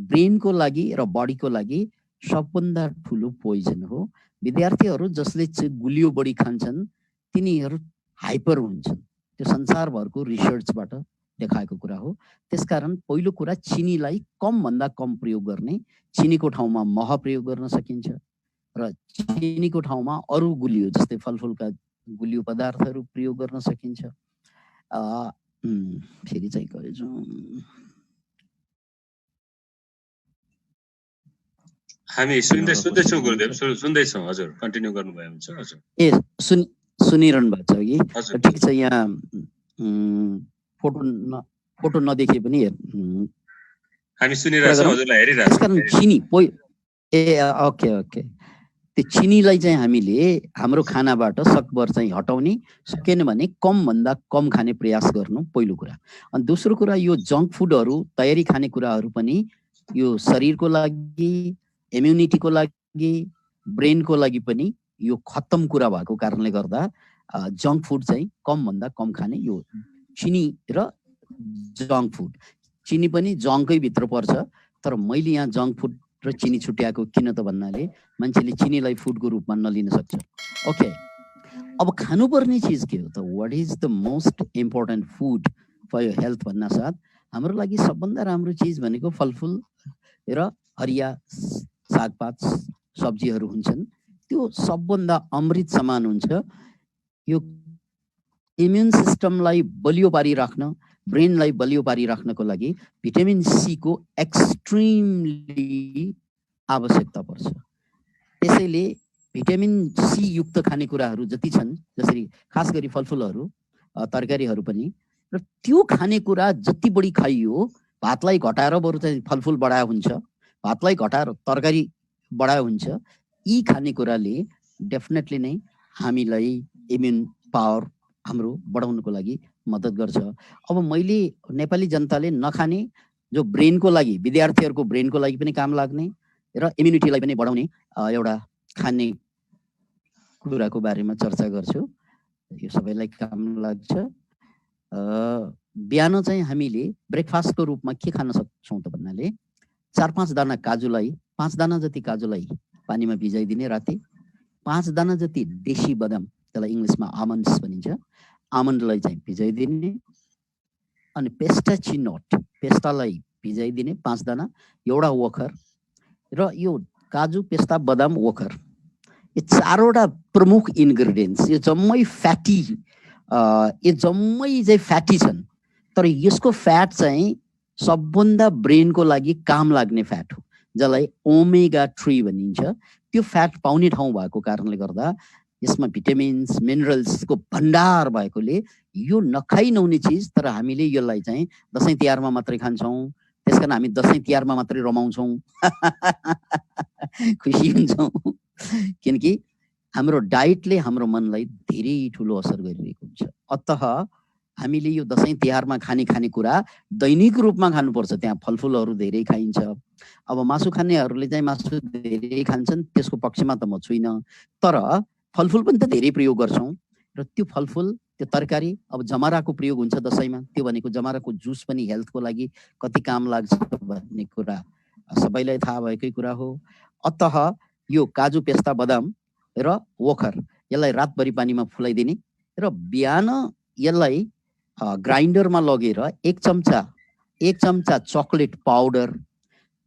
ब्रेनको लागि र बडीको लागि सबभन्दा ठुलो पोइजन हो। विद्यार्थीहरू जसले चाहिँ गुलियो बढी खान्छन् तिनीहरू हाइपर हुन्छन्। त्यो संसारभरको रिसर्चबाट देखाएको कुरा हो। त्यसकारण पहिलो कुरा चिनीलाई कम भन्दा कम प्रयोग गर्ने। चिनीको ठाउँमा मह प्रयोग गर्न सकिन्छ र चिनीको ठाउँमा अरू गुलियो जस्तै फलफुलका गुलियो पदार्थहरू प्रयोग गर्न सकिन्छ। फेरि चाहिँ गएछु, हामी सुन्दैछौँ गुरुदेव, सुन्दैछौँ। हजुर कन्टिन्यू गर्नुभयो हुन्छ। हजुर सुनिरहनु भएको छ कि? ठिक छ। यहाँ फोटो नदेखे पनि हामी सुनिरहेछौँ, हजुरलाई हेरिरहेछौँ। त्यसकारण चिनी ओके त्यो चिनीलाई चाहिँ हामीले हाम्रो खानाबाट सकभर चाहिँ हटाउने, सकेन भने कम भन्दा कम खाने प्रयास गर्नु पहिलो कुरा। अनि दोस्रो कुरा, यो जङ्क फुडहरू, तयारी खाने कुराहरू पनि यो शरीरको लागि, इम्युनिटीको लागि, ब्रेनको लागि पनि यो खत्तम कुरा भएको कारणले गर्दा जङ्क फुड चाहिँ कम भन्दा कम खाने। यो चिनी र जङ्क फुड, चिनी पनि जङ्कै भित्र पर्छ, तर मैले यहाँ जङ्क फुड र चिनी छुट्याएको किन त भन्नाले मान्छेले चिनीलाई फुडको रूपमा नलिन सक्छ। ओके, अब खानुपर्ने चिज के हो त? What is the most important food for your health भन्ना साथ हाम्रो लागि सबभन्दा राम्रो चिज भनेको फलफुल र हरिया सागपात सब्जीहरू हुन्छन्। त्यो सबभन्दा अमृत समान हुन्छ। यो इम्युन सिस्टमलाई बलियो पारिराख्न, ब्रेनलाई बलियो पारिराख्नको लागि भिटामिन सी को एक्सट्रिमली आवश्यकता पर्छ। त्यसैले भिटामिन सी युक्त खानेकुराहरू जति छन्, जसरी खास गरी फलफुलहरू, तरकारीहरू पनि, र त्यो खानेकुरा जति बढी खाइयो, भातलाई घटाएर बरु चाहिँ फलफुल बढायो हुन्छ, भातलाई घटाएर तरकारी बढायो हुन्छ। यी खानेकुराले डेफिनेटली नै हामीलाई इम्युन पावर हाम्रो बढाउनको लागि मद्दत गर्छ। अब मैले नेपाली जनताले नखाने, जो ब्रेनको लागि, विद्यार्थीहरूको ब्रेनको लागि पनि काम लाग्ने र इम्युनिटीलाई पनि बढाउने एउटा खाने कुराको बारेमा चर्चा गर्छु। यो सबैलाई काम लाग्छ। बिहान चाहिँ हामीले ब्रेकफास्टको रूपमा के खान सक्छौँ त भन्नाले 4-5 दाना काजुलाई, 5 दाना जति काजुलाई पानीमा भिजाइदिने राति, 5 दाना जति देशी बदाम, त्यसलाई इङ्ग्लिसमा आमन्ड्स भनिन्छ, आमन्डलाई चाहिँ भिजाइदिने, अनि पेस्टाचिनोट, पेस्टालाई भिजाइदिने 5 दाना, एउटा ओखर र यो काजु, पेस्ता, बदाम, ओखर, यो 4वटा प्रमुख इन्ग्रेडियन्ट्स, यो जम्मै फ्याटी यो जम्मै चाहिँ फ्याटी छन्, तर यसको फ्याट चाहिँ सबभन्दा ब्रेनको लागि काम लाग्ने फ्याट हो, जसलाई ओमेगा 3 भनिन्छ। त्यो फ्याट पाउने ठाउँ भएको कारणले गर्दा यसमा भिटामिन्स मिनरल्सको भण्डार भएकोले यो नखाइ नहुने चिज, तर हामीले यसलाई चाहिँ दसैँ तिहारमा मात्रै खान्छौँ। त्यसकारण हामी दसैँ तिहारमा मात्रै रमाउँछौँ, खुसी हुन्छौँ, किनकि हाम्रो डाइटले हाम्रो मनलाई धेरै ठुलो असर गरिरहेको हुन्छ। अतः हामीले यो दसैँ तिहारमा खाने खानेकुरा दैनिक रूपमा खानुपर्छ। त्यहाँ फलफुलहरू धेरै खाइन्छ। अब मासु खानेहरूले चाहिँ मासु धेरै खान्छन्, त्यसको पक्षमा त म छुइनँ, तर फलफुल पनि त धेरै प्रयोग गर्छौँ। र त्यो फलफुल, त्यो तरकारी, अब जमाराको प्रयोग हुन्छ दसैँमा, त्यो भनेको जमाराको जुस पनि हेल्थको लागि कति काम लाग्छ भन्ने कुरा सबैलाई थाहा भएकै कुरा हो। अतः यो काजु पेस्ता बदाम र ओखर यसलाई रातभरि पानीमा फुलाइदिने र बिहान यसलाई ग्राइन्डरमा लगेर एक चम्चा चकलेट पाउडर,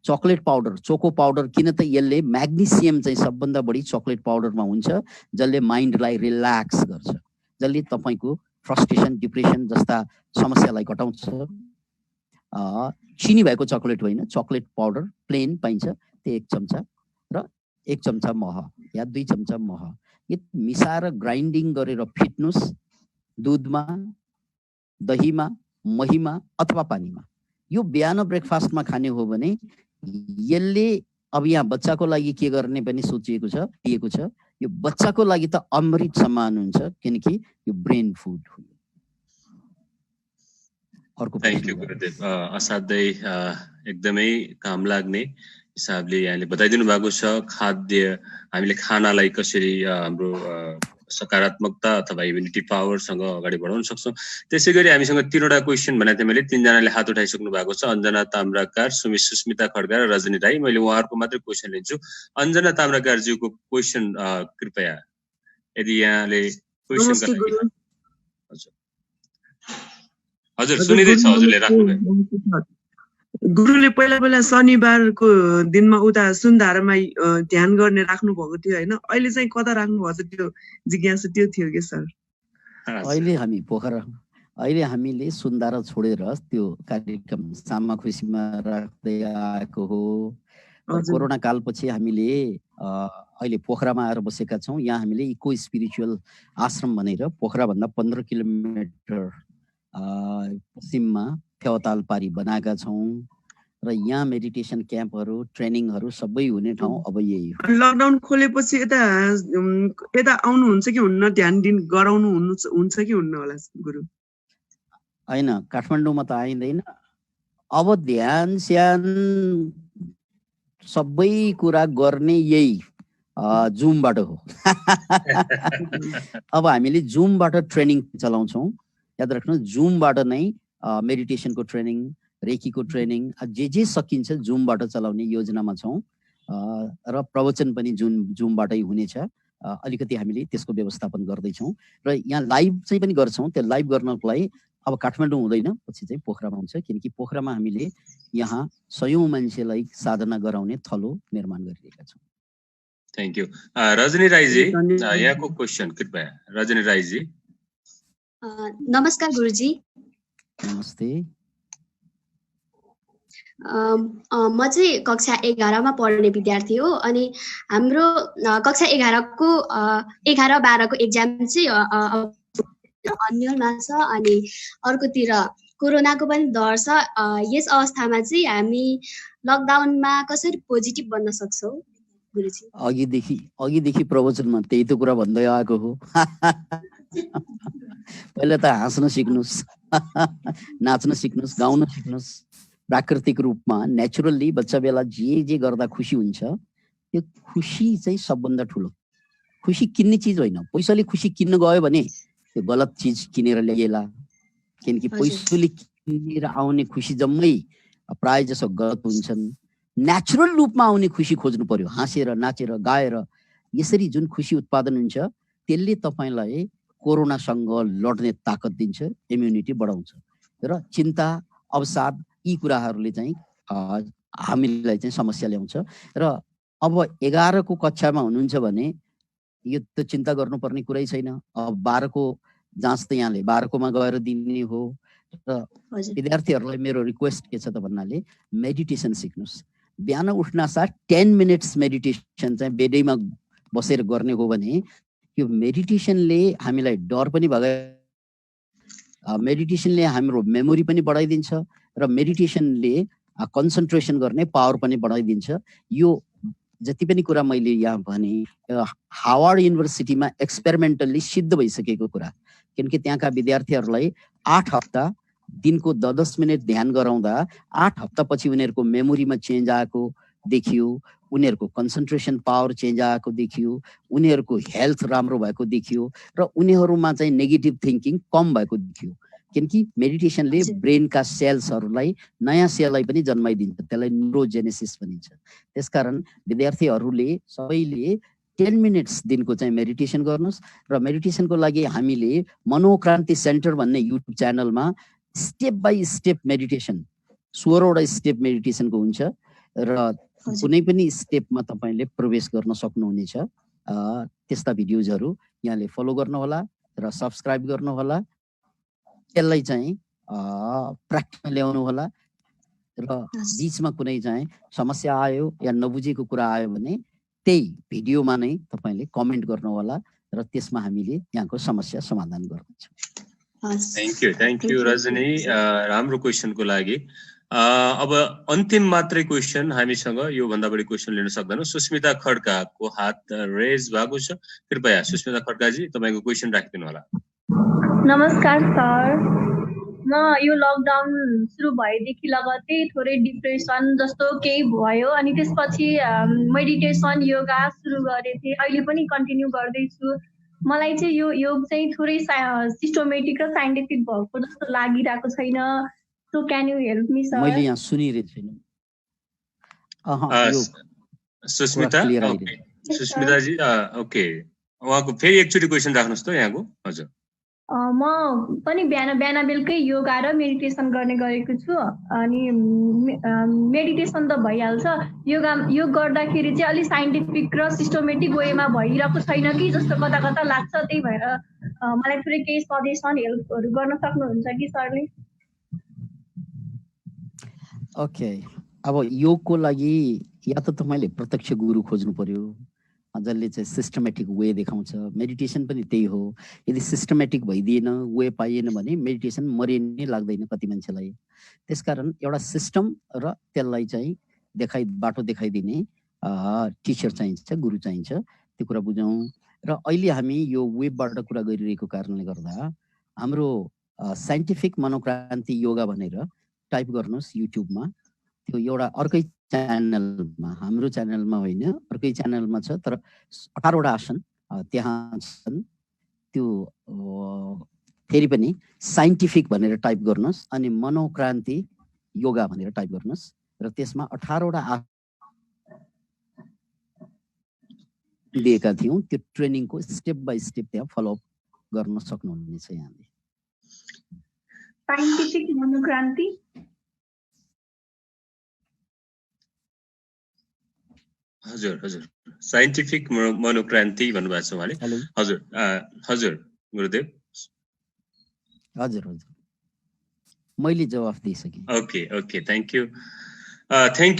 चोको पाउडर, किन त यसले म्याग्नेसियम चाहिँ सबभन्दा बढी चकलेट पाउडरमा हुन्छ, जसले माइन्डलाई रिल्याक्स गर्छ, जसले तपाईँको फ्रस्ट्रेसन डिप्रेसन जस्ता समस्यालाई घटाउँछ। चिनी भएको चकलेट होइन, चकलेट पाउडर प्लेन पाइन्छ, त्यो 1 चम्चा र 1 चम्चा मह या 2 चम्चा मह यो मिसाएर ग्राइन्डिङ गरेर फिट्नुहोस् दुधमा, दहीमा, महीमा अथवा पानीमा। यो बिहान ब्रेकफास्टमा खाने हो भने यसले, अब यहाँ बच्चाको लागि के गर्ने पनि सोचिएको छ, दिएको छ। यो बच्चाको लागि त अमृत समान हुन्छ, किनकि यो ब्रेन फुड हो। अर्को थ्याङ्क यू गुरुदेव। असाध्यै एकदमै काम लाग्ने हिसाबले यहाँले बताइदिनु भएको छ। खाद्य हामीले खानालाई कसरी हाम्रो सकारात्मकता अथवा इम्युनिटी पावरसँग अगाडि बढाउन सक्छौँ। त्यसै गरी हामीसँग 3वटा क्वेसन भनेको थिएँ मैले, 3जनाले हात उठाइसक्नु भएको छ। अञ्जना ताम्राकार, सुस्मिता खड्का र रजनी राई। मैले उहाँहरूको मात्रै क्वेसन लिन्छु। अञ्जना ताम्राकारज्यूको क्वेसन कृपया, यदि यहाँले क्वेसन हजुर सुनिँदैछ, हजुरले राख्नुभयो। गुरुले पहिला शनिबारको दिनमा उता सुन्धारामा ध्यान गर्ने राख्नु भएको थियो होइन, अहिले चाहिँ कता राख्नु भएको छ त्यो जिज्ञासा त्यो थियो कि सर? अहिले हामीले सुन्धारा छोडेर त्यो कार्यक्रम सामा खुसीमा राख्दै आएको हो। कोरोना कालपछि हामीले अहिले पोखरामा आएर बसेका छौँ। यहाँ हामीले इको स्पिरिचुअल आश्रम भनेर पोखराभन्दा 15 किलोमिटर पश्चिममा फेवाताल पारी बनाएका छौँ र यहाँ मेडिटेसन क्याम्पहरू, ट्रेनिङहरू सबै हुने ठाउँ अब यही हो। लकडाउन खोलेपछि यता आउनुहुन्छ कि हुन्न, ध्यान गराउनु हुन्छ कि हुन्न होला गुरु? होइन, काठमाडौँमा त आइँदैन। अब ध्यान स्यान सबै कुरा गर्ने यही जुमबाट हो। अब हामीले जुमबाट ट्रेनिङ चलाउँछौँ। याद राख्नु, जुमबाट नै मेडिटेसनको ट्रेनिङ, रेकीको ट्रेनिङ जे सकिन्छ जुमबाट चलाउने योजनामा छौँ र प्रवचन पनि जुमबाटै हुनेछ। अलिकति हामीले त्यसको व्यवस्थापन गर्दैछौँ र यहाँ लाइभ चाहिँ पनि गर्छौँ। त्यो लाइभ गर्नको लागि अब काठमाडौँ हुँदैन, पछि चाहिँ पोखरामा हुन्छ, किनकि पोखरामा हामीले यहाँ 100औं मान्छेलाई साधना गराउने थलो निर्माण गरिरहेका छौँ। Thank you. रजनी राईजी, यहाँको क्वेसन कृपया। रजनी राईजी। नमस्कार गुरुजी। नमस्ते। म चाहिँ कक्षा 11मा पढ्ने विद्यार्थी हो अनि हाम्रो कक्षा 11को 11-12को एक्जाम चाहिँ अन्यलमा छ अनि अर्कोतिर कोरोनाको पनि डर छ। यस अवस्थामा चाहिँ हामी लकडाउनमा कसरी पोजिटिभ बन्न सक्छौँ गुरुजी? अघिदेखि प्रवचनमा त्यही त कुरा भन्दै आएको हो। पहिला त हाँस्न सिक्नुहोस्, नाच्न सिक्नुहोस्, गाउन सिक्नुहोस्। प्राकृतिक रूपमा नेचुरल्ली बच्चा बेला जे गर्दा खुसी हुन्छ, त्यो खुसी चाहिँ सबभन्दा ठुलो। खुसी किन्ने चिज होइन। पैसाले खुसी किन्न गयो भने त्यो गलत चिज किनेर ल्याइएला, किनकि पैसाले किनेर आउने खुसी जम्मै प्राय जसो गलत हुन्छन्। नेचुरल रूपमा आउने खुसी खोज्नु पर्यो। हाँसेर, नाचेर, गाएर यसरी जुन खुसी उत्पादन हुन्छ त्यसले तपाईँलाई कोरोनासँग लड्ने ताकत दिन्छ, इम्युनिटी बढाउँछ। र चिन्ता, अवसाद यी कुराहरूले चाहिँ हामीलाई चाहिँ समस्या ल्याउँछ। र अब 11को कक्षामा हुनुहुन्छ भने यो त चिन्ता गर्नुपर्ने कुरै छैन। अब 12को जाँच त यहाँले बाह्रकोमा गएर दिने हो। र विद्यार्थीहरूलाई मेरो रिक्वेस्ट के छ त भन्नाले मेडिटेसन सिक्नुहोस्। बिहान उठ्न साथ 10 मिनट्स मेडिटेसन चाहिँ बेडैमा बसेर गर्ने हो भने यो मेडिटेसनले हामीलाई डर पनि मेडिटेसनले हाम्रो मेमोरी पनि बढाइदिन्छ र मेडिटेसनले कन्सन्ट्रेसन गर्ने पावर पनि बढाइदिन्छ। यो जति पनि कुरा मैले यहाँ भने हार्वर्ड युनिभर्सिटीमा एक्सपेरिमेन्टल्ली सिद्ध भइसकेको कुरा, किनकि त्यहाँका विद्यार्थीहरूलाई 8 हप्ता दिनको 10 मिनट ध्यान गराउँदा 8 हप्तापछि उनीहरूको मेमोरीमा चेन्ज आएको देखियो, उनीहरूको कन्सन्ट्रेसन पावर चेन्ज आएको देखियो, उनीहरूको हेल्थ राम्रो भएको देखियो र उनीहरूमा चाहिँ नेगेटिभ थिङ्किङ कम भएको देखियो। किनकि मेडिटेसनले ब्रेनका सेल्सहरूलाई नयाँ सेललाई पनि जन्माइदिन्छ, त्यसलाई न्युरोजेनेसिस भनिन्छ। त्यसकारण विद्यार्थीहरूले सबैले 10 मिनट्स दिनको चाहिँ मेडिटेसन गर्नुहोस्। र मेडिटेसनको लागि हामीले मनोक्रान्ति सेन्टर भन्ने युट्युब च्यानलमा स्टेप बाई स्टेप मेडिटेसन 16वटा स्टेप मेडिटेसनको हुन्छ र कुनै पनि स्टेपमा तपाईँले प्रवेश गर्न सक्नुहुनेछ। त्यस्ता भिडियोजहरू यहाँले फलो गर्नुहोला र सब्सक्राइब गर्नुहोला। त्यसलाई चाहिँ प्र्याक्टिसमा ल्याउनु होला र बिचमा कुनै चाहिँ समस्या आयो या नबुझेको कुरा आयो भने त्यही भिडियोमा नै तपाईँले कमेन्ट गर्नुहोला र त्यसमा हामीले यहाँको समस्या समाधान गर्नेछौँ। थ्याङ्क यू रजनी, राम्रो क्वेसनको लागि। अब अन्तिम मात्रै क्वेसन हामीसँग, यो भन्दा बढी क्वेसन लिन सक्दैनौँ। सुस्मिता खड्काको हात रेज भएको छ, कृपया सुस्मिता खड्काजी तपाईँको क्वेसन राखिदिनु होला। नमस्कार सर, म यो लकडाउन सुरु भएदेखि लगत्तै थोरै डिप्रेसन जस्तो केही भयो, अनि त्यसपछि मेडिटेसन योगा सुरु गरेको थिएँ, अहिले पनि कन्टिन्यू गर्दैछु। मलाई चाहिँ यो योग चाहिँ थोरै सिस्टमेटिक र साइन्टिफिक भएको जस्तो लागिरहेको छैन। So can you help me sir? मैले यहाँ सुनिरहेको छैन। सुस्मिताजी ओके, उहाँको फेरि एकचोटि क्वेसन राख्नुहोस् त यहाँको। हजुर, म पनि बिहान बेलुकै योगा र मेडिटेसन गर्ने गरेको छु। अनि मेडिटेसन त भइहाल्छ, योग गर्दाखेरि चाहिँ अलिक साइन्टिफिक र सिस्टमेटिक वेमा भइरहेको छैन कि जस्तो कता कता लाग्छ। त्यही भएर मलाई थोरै केही सजेसन हेल्पहरू गर्न सक्नुहुन्छ कि सरले? ओके, अब योगको लागि या त तपाईँले प्रत्यक्ष गुरु खोज्नु पर्यो जसले चाहिँ सिस्टमेटिक वे देखाउँछ। मेडिटेसन पनि त्यही हो, यदि सिस्टमेटिक भइदिएन, वे पाइएन भने मेडिटेसन मरिनै लाग्दैन कति मान्छेलाई। त्यसकारण एउटा सिस्टम र त्यसलाई चाहिँ बाटो देखाइदिने टिचर चाहिन्छ, गुरु चाहिन्छ, त्यो कुरा बुझौँ। र अहिले हामी यो वेबबाट कुरा गरिरहेको कारणले गर्दा हाम्रो साइन्टिफिक मनोक्रान्ति योगा भनेर टाइप गर्नुहोस् युट्युबमा, त्यो एउटा अर्कै च्यानलमा, हाम्रो च्यानलमा होइन, अर्कै च्यानलमा छ, तर 18वटा आसन त्यहाँ छन्। त्यो फेरि पनि साइन्टिफिक भनेर टाइप गर्नुहोस् अनि मनोक्रान्ति योगा भनेर टाइप गर्नुहोस् र त्यसमा 18वटा आसन दिएका थियौँ। त्यो ट्रेनिङको स्टेप बाई स्टेप त्यहाँ फलोअप गर्न सक्नुहुनेछ यहाँले। साइन्टिफिक मनोक्रान्ति, हजुर हजुर, साइन्टिफिक मनोक्रान्ति भन्नुभएको छ उहाँले। हजुर हजुर गुरुदेव। हजुर हजुर, मैले जवाफ दिइसकेँ। Okay okay, thank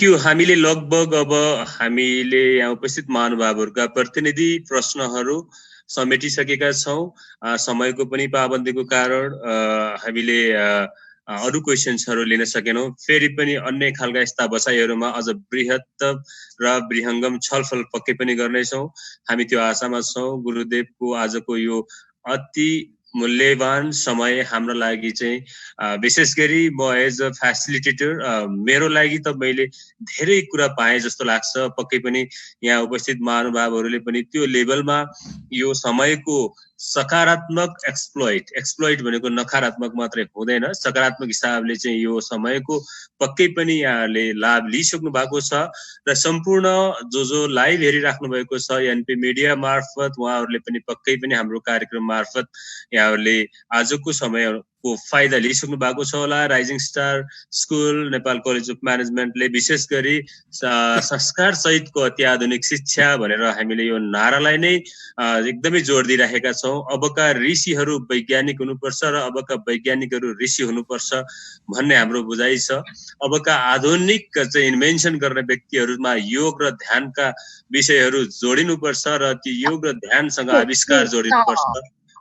you. हामीले लगभग अब हामीले यहाँ उपस्थित महानुभावहरूका प्रतिनिधि प्रश्नहरू समेटिसकेका छौँ। समयको पनि पाबन्दीको कारण हामीले अरू क्वेसन्सहरू लिन सकेनौँ। फेरि पनि अन्य खालका यस्ता बसाइहरूमा अझ बृहत्त र बृहङ्गम छलफल पक्कै पनि गर्नेछौँ। हामी त्यो आशामा छौँ। गुरुदेवको आजको यो अति मूल्यवान समय हाम्रो लागि चाहिँ विशेष गरी म एज अ फेसिलिटेटर मेरो लागि त मैले धेरै कुरा पाएँ जस्तो लाग्छ। पक्कै पनि यहाँ उपस्थित महानुभावहरूले पनि त्यो लेभलमा यो समयको सकारात्मक एक्सप्लोइट भनेको नकारात्मक मात्रै हुँदैन, सकारात्मक हिसाबले चाहिँ यो समयको पक्कै पनि यहाँहरूले लाभ लिइसक्नु भएको छ। र सम्पूर्ण जो लाइभ हेरिराख्नु भएको छ एनपी मिडिया मार्फत, उहाँहरूले पनि पक्कै पनि हाम्रो कार्यक्रम मार्फत यहाँहरूले आजको समय को फाइदा लिइसक्नु भएको छ होला। Rising star school, Nepal college of म्यानेजमेन्टले विशेष गरी संस्कार सहितको अत्याधुनिक शिक्षा भनेर हामीले यो नारालाई नै एकदमै जोड दिइराखेका छौँ। अबका ऋषिहरू वैज्ञानिक हुनुपर्छ र अबका वैज्ञानिकहरू ऋषि हुनुपर्छ भन्ने हाम्रो बुझाइ छ। अबका आधुनिक चाहिँ इन्भेन्सन गर्ने व्यक्तिहरूमा योग र ध्यानका विषयहरू जोडिनुपर्छ र ती योग र ध्यानसँग आविष्कार जोडिनुपर्छ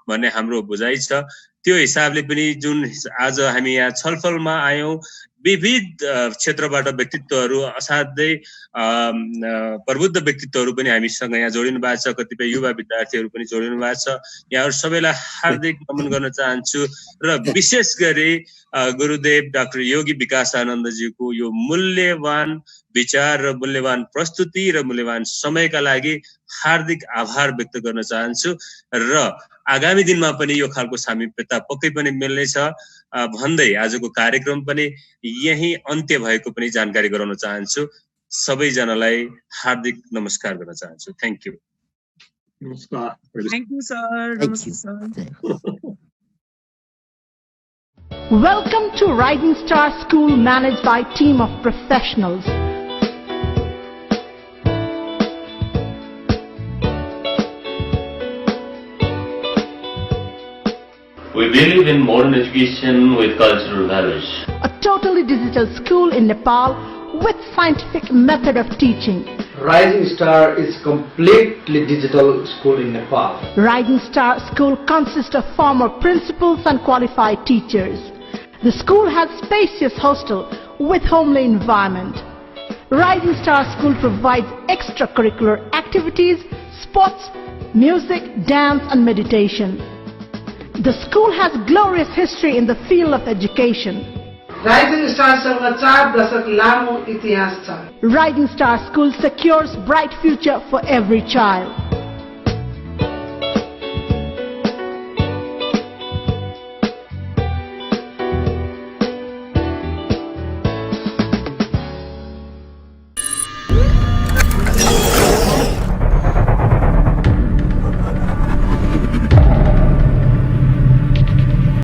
भन्ने हाम्रो बुझाइ छ। त्यो हिसाबले पनि जुन आज हामी यहाँ छलफलमा आयौँ, विविध क्षेत्रबाट व्यक्तित्वहरू, असाध्यै प्रबुद्ध व्यक्तित्वहरू पनि हामीसँग यहाँ जोडिनु भएको छ। कतिपय युवा विद्यार्थीहरू पनि जोडिनु भएको छ। यहाँहरू सबैलाई हार्दिक नमन गर्न चाहन्छु र विशेष गरी गुरुदेव डाक्टर योगी विकास आनन्दजीको यो मूल्यवान विचार र मूल्यवान प्रस्तुति र मूल्यवान समयका लागि हार्दिक आभार व्यक्त गर्न चाहन्छु र आगामी दिनमा पनि यो खालको सामिप्यता पक्कै पनि मिल्नेछ भन्दै आजको कार्यक्रम पनि यही अन्त्य भएको पनि जानकारी गराउन चाहन्छु। सबैजनालाई हार्दिक नमस्कार गर्न चाहन्छु। Thank you. नमस्कार। Thank you, sir. Namaste, sir. Welcome to Rising Star School, managed by a team of professionals. We believe in modern education with cultural values. A totally digital school in Nepal with scientific method of teaching. Rising Star is completely digital school in Nepal. Rising Star School consists of former principals and qualified teachers. The school has spacious hostel with homely environment. Rising Star School provides extracurricular activities, sports, music, dance and meditation. The school has glorious history in the field of education. Rising स्टारसँग 4 दशक लामो इतिहास छ। Rising Star School secures bright future for every child.